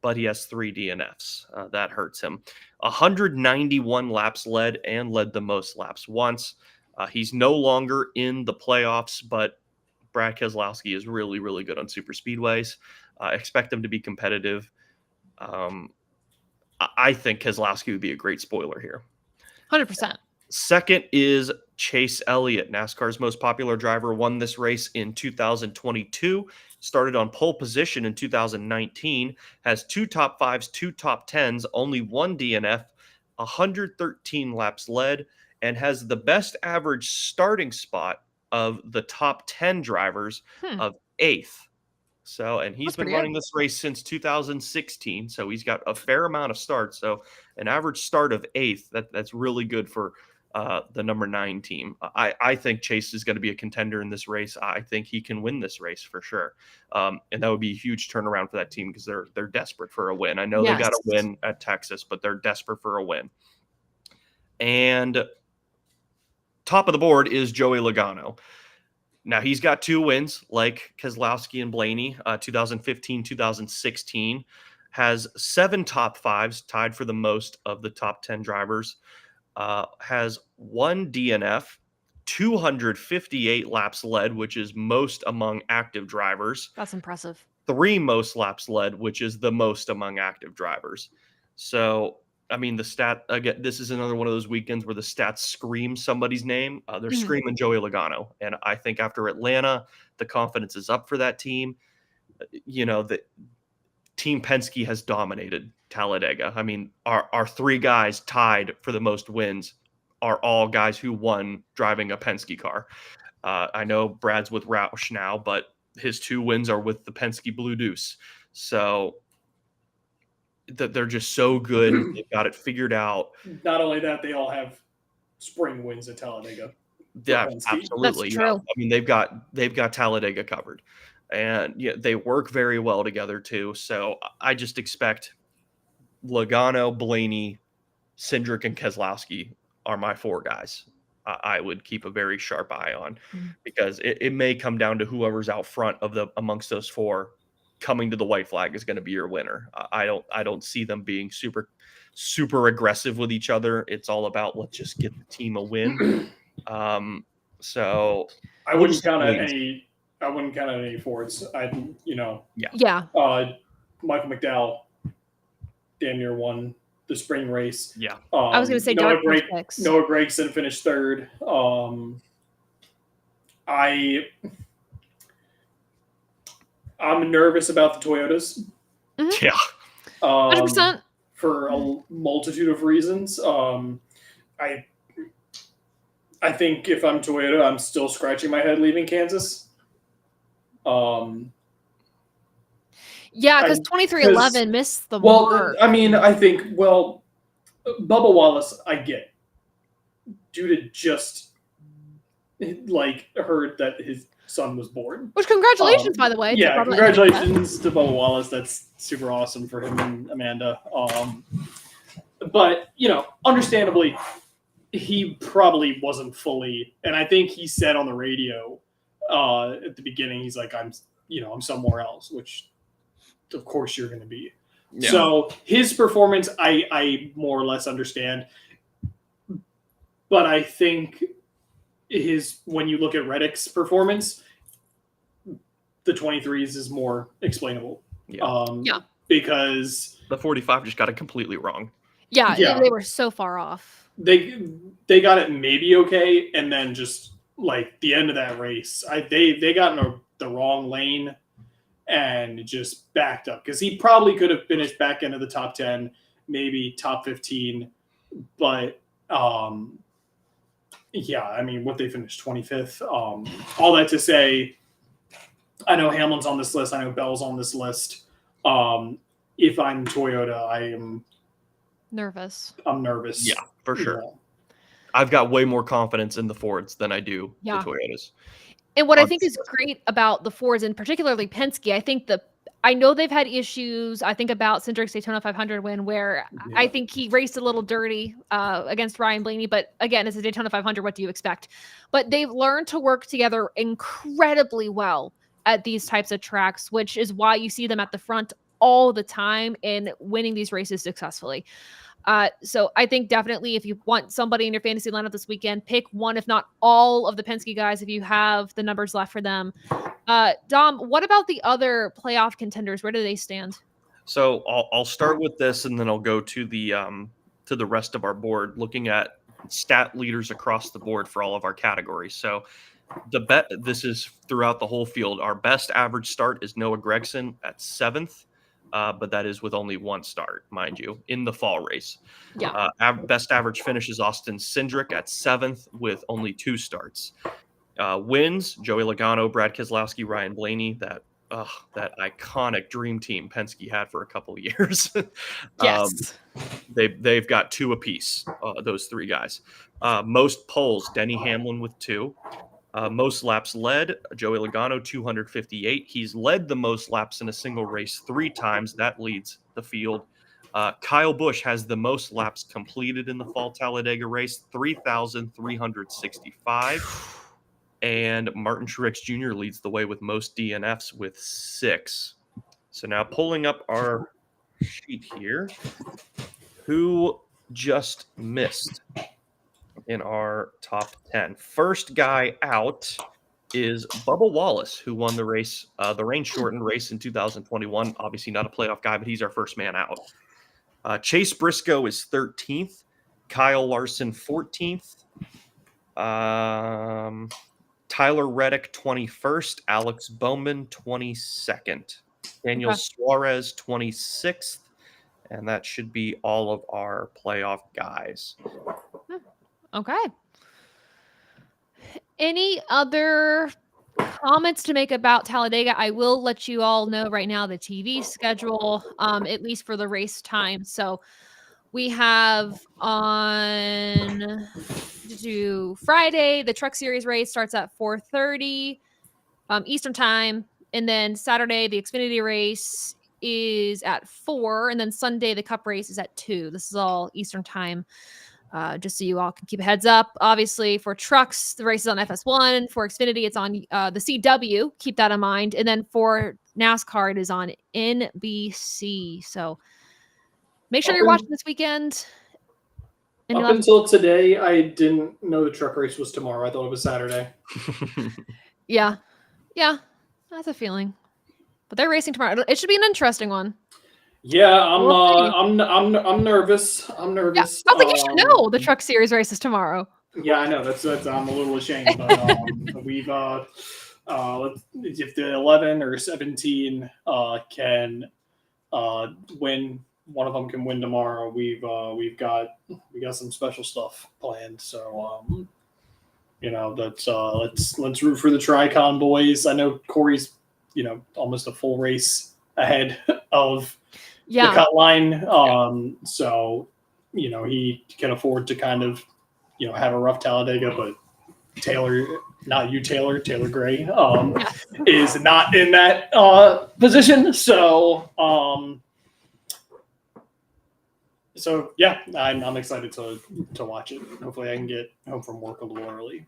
but he has 3 DNFs. That hurts him. 191 laps led and led the most laps once. He's no longer in the playoffs, but Brad Keselowski is really, really good on super speedways. Expect him to be competitive. I think Keselowski would be a great spoiler here. 100%. 2nd is Chase Elliott, NASCAR's most popular driver, won this race in 2022, started on pole position in 2019, has 2 top 5s, 2 top 10s, only 1 DNF, 113 laps led, and has the best average starting spot of the top 10 drivers of 8th. So, and he's That's been pretty running good. this race since 2016. So he's got a fair amount of starts. So an average start of 8th, that's really good for the number 9 team. I think Chase is going to be a contender in this race. I think he can win this race for sure. And that would be a huge turnaround for that team because they're desperate for a win. I know they got a Yes. win at Texas, but they're desperate for a win. And top of the board is Joey Logano. Now, he's got 2 wins, like Keselowski and Blaney, 2015, 2016. Has 7 top 5s, tied for the most of the top 10 drivers. Has 1 DNF, 258 laps led, which is most among active drivers. That's impressive. 3 most laps led, which is the most among active drivers. So, I mean, the stat, again, this is another one of those weekends where the stats scream somebody's name. They're screaming Joey Logano. And I think after Atlanta, the confidence is up for that team. You know, the Team Penske has dominated Talladega. I mean, our 3 guys tied for the most wins are all guys who won driving a Penske car. I know Brad's with Roush now, but his 2 wins are with the Penske Blue Deuce. So that they're just so good. They've got it figured out. Not only that, they all have spring wins at Talladega. Yeah, Penske. absolutely. That's true. I mean, they've got Talladega covered, and yeah, they work very well together too. So I just expect Logano, Blaney, Cindric, and Keselowski are my 4 guys. I would keep a very sharp eye on because it may come down to whoever's out front amongst those 4 coming to the white flag is going to be your winner. I don't see them being super aggressive with each other. It's all about let's just get the team a win. So I wouldn't count out any Fords. Yeah. Michael McDowell damn near won the spring race. Yeah. I was going to say Noah Noah Gragson finished 3rd. I'm nervous about the Toyotas. Yeah. 100%. For a multitude of reasons. I think if I'm Toyota, I'm still scratching my head leaving Kansas. Yeah, because 2311 missed the mark. I mean, I think, Bubba Wallace, I get. Due to just, heard that his son was born. Which, congratulations, by the way. Yeah, congratulations to Bubba Wallace. That's super awesome for him and Amanda. But, understandably, he probably wasn't fully, and I think he said on the radio at the beginning, he's like, I'm somewhere else, which of course you're going to be. Yeah. So his performance, I more or less understand, but I think when you look at Reddick's performance, the 23s is more explainable. Yeah. Because the 45 just got it completely wrong. Yeah, they were so far off. They got it maybe okay, and then just the end of that race, they got in the wrong lane and just backed up because he probably could have finished back into the top 10, maybe top 15, but what they finished 25th. All that to say, I know Hamlin's on this list. I know Bell's on this list. If I'm Toyota, I am nervous. I'm nervous. Yeah, for sure. Yeah. I've got way more confidence in the Fords than I do the Toyotas. And what I think is great about the Fords, and particularly Penske, I know they've had issues. I think about Cindric's Daytona 500 win, where I think he raced a little dirty against Ryan Blaney. But again, it's a Daytona 500. What do you expect? But they've learned to work together incredibly well at these types of tracks, which is why you see them at the front all the time and winning these races successfully. So I think definitely if you want somebody in your fantasy lineup this weekend, pick one, if not all of the Penske guys, if you have the numbers left for them. Dom, what about the other playoff contenders? Where do they stand? So I'll start with this, and then I'll go to the rest of our board, looking at stat leaders across the board for all of our categories. So this is throughout the whole field. Our best average start is Noah Gragson at 7th. but that is with only one start, mind you, in the fall race. Yeah. Best average finish is Austin Cindric at 7th with only 2 starts. Wins, Joey Logano, Brad Keselowski, Ryan Blaney, that iconic dream team Penske had for a couple of years. Yes. They've got 2 apiece, those 3 guys. Most poles, Denny Hamlin with 2. Most laps led, Joey Logano, 258. He's led the most laps in a single race 3 times. That leads the field. Kyle Busch has the most laps completed in the fall Talladega race, 3,365. And Martin Truex Jr. leads the way with most DNFs with 6. So now pulling up our sheet here, who just missed in our top 10. First guy out is Bubba Wallace, who won the race, the rain-shortened race in 2021. Obviously not a playoff guy, but he's our first man out. Chase Briscoe is 13th. Kyle Larson, 14th. Tyler Reddick, 21st. Alex Bowman, 22nd. Daniel Suarez, 26th. And that should be all of our playoff guys. Okay. Any other comments to make about Talladega? I will let you all know right now the TV schedule, at least for the race time. So we have on Friday, the Truck Series race starts at 4:30 Eastern time. And then Saturday, the Xfinity race is at 4. And then Sunday, the Cup race is at 2. This is all Eastern time. Just so you all can keep a heads up. Obviously, for trucks, the race is on FS1. For Xfinity, it's on the CW. Keep that in mind. And then for NASCAR, it is on NBC. So make sure you're watching this weekend. Up until today, I didn't know the truck race was tomorrow. I thought it was Saturday. Yeah. That's a feeling. But they're racing tomorrow. It should be an interesting one. Yeah, I'm nervous. I'm nervous. Yeah, I was like, you should know the Truck Series race is tomorrow. Yeah, I know. That's I'm a little ashamed, but we've if the 11 or 17 can win, one of them can win tomorrow. We've got some special stuff planned. So let's root for the Tricon boys. I know Corey's almost a full race ahead of the cut line. So, he can afford to kind of, have a rough Talladega, but Taylor Gray, is not in that position. So, yeah, I'm excited to watch it. Hopefully I can get home from work a little early.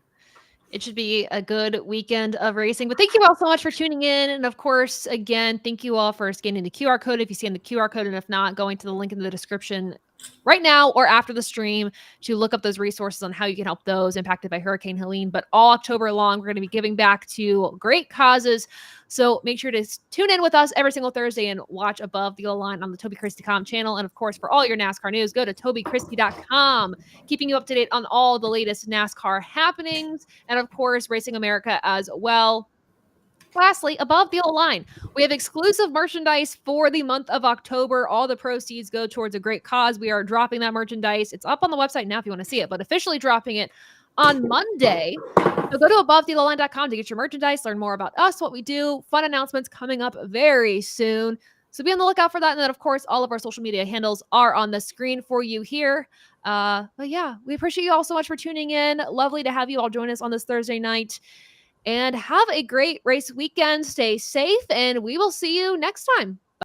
It should be a good weekend of racing. But thank you all so much for tuning in. And of course, again, thank you all for scanning the QR code if you scan the QR code. And if not, going to the link in the description right now or after the stream to look up those resources on how you can help those impacted by Hurricane Helene. But all October long, we're going to be giving back to great causes. So make sure to tune in with us every single Thursday and watch Above the Line on the Toby Christie.com channel. And of course, for all your NASCAR news, go to TobyChristie.com, keeping you up to date on all the latest NASCAR happenings. And of course, Racing America as well. Lastly, Above the Line, we have exclusive merchandise for the month of October. All the proceeds go towards a great cause. We are dropping that merchandise. It's up on the website now if you want to see it, but officially dropping it on Monday. So go to AboveTheLine.com to get your merchandise, learn more about us, what we do, fun announcements coming up very soon. So be on the lookout for that. And then, of course, all of our social media handles are on the screen for you here. But yeah, we appreciate you all so much for tuning in. Lovely to have you all join us on this Thursday night. And have a great race weekend. Stay safe, and we will see you next time.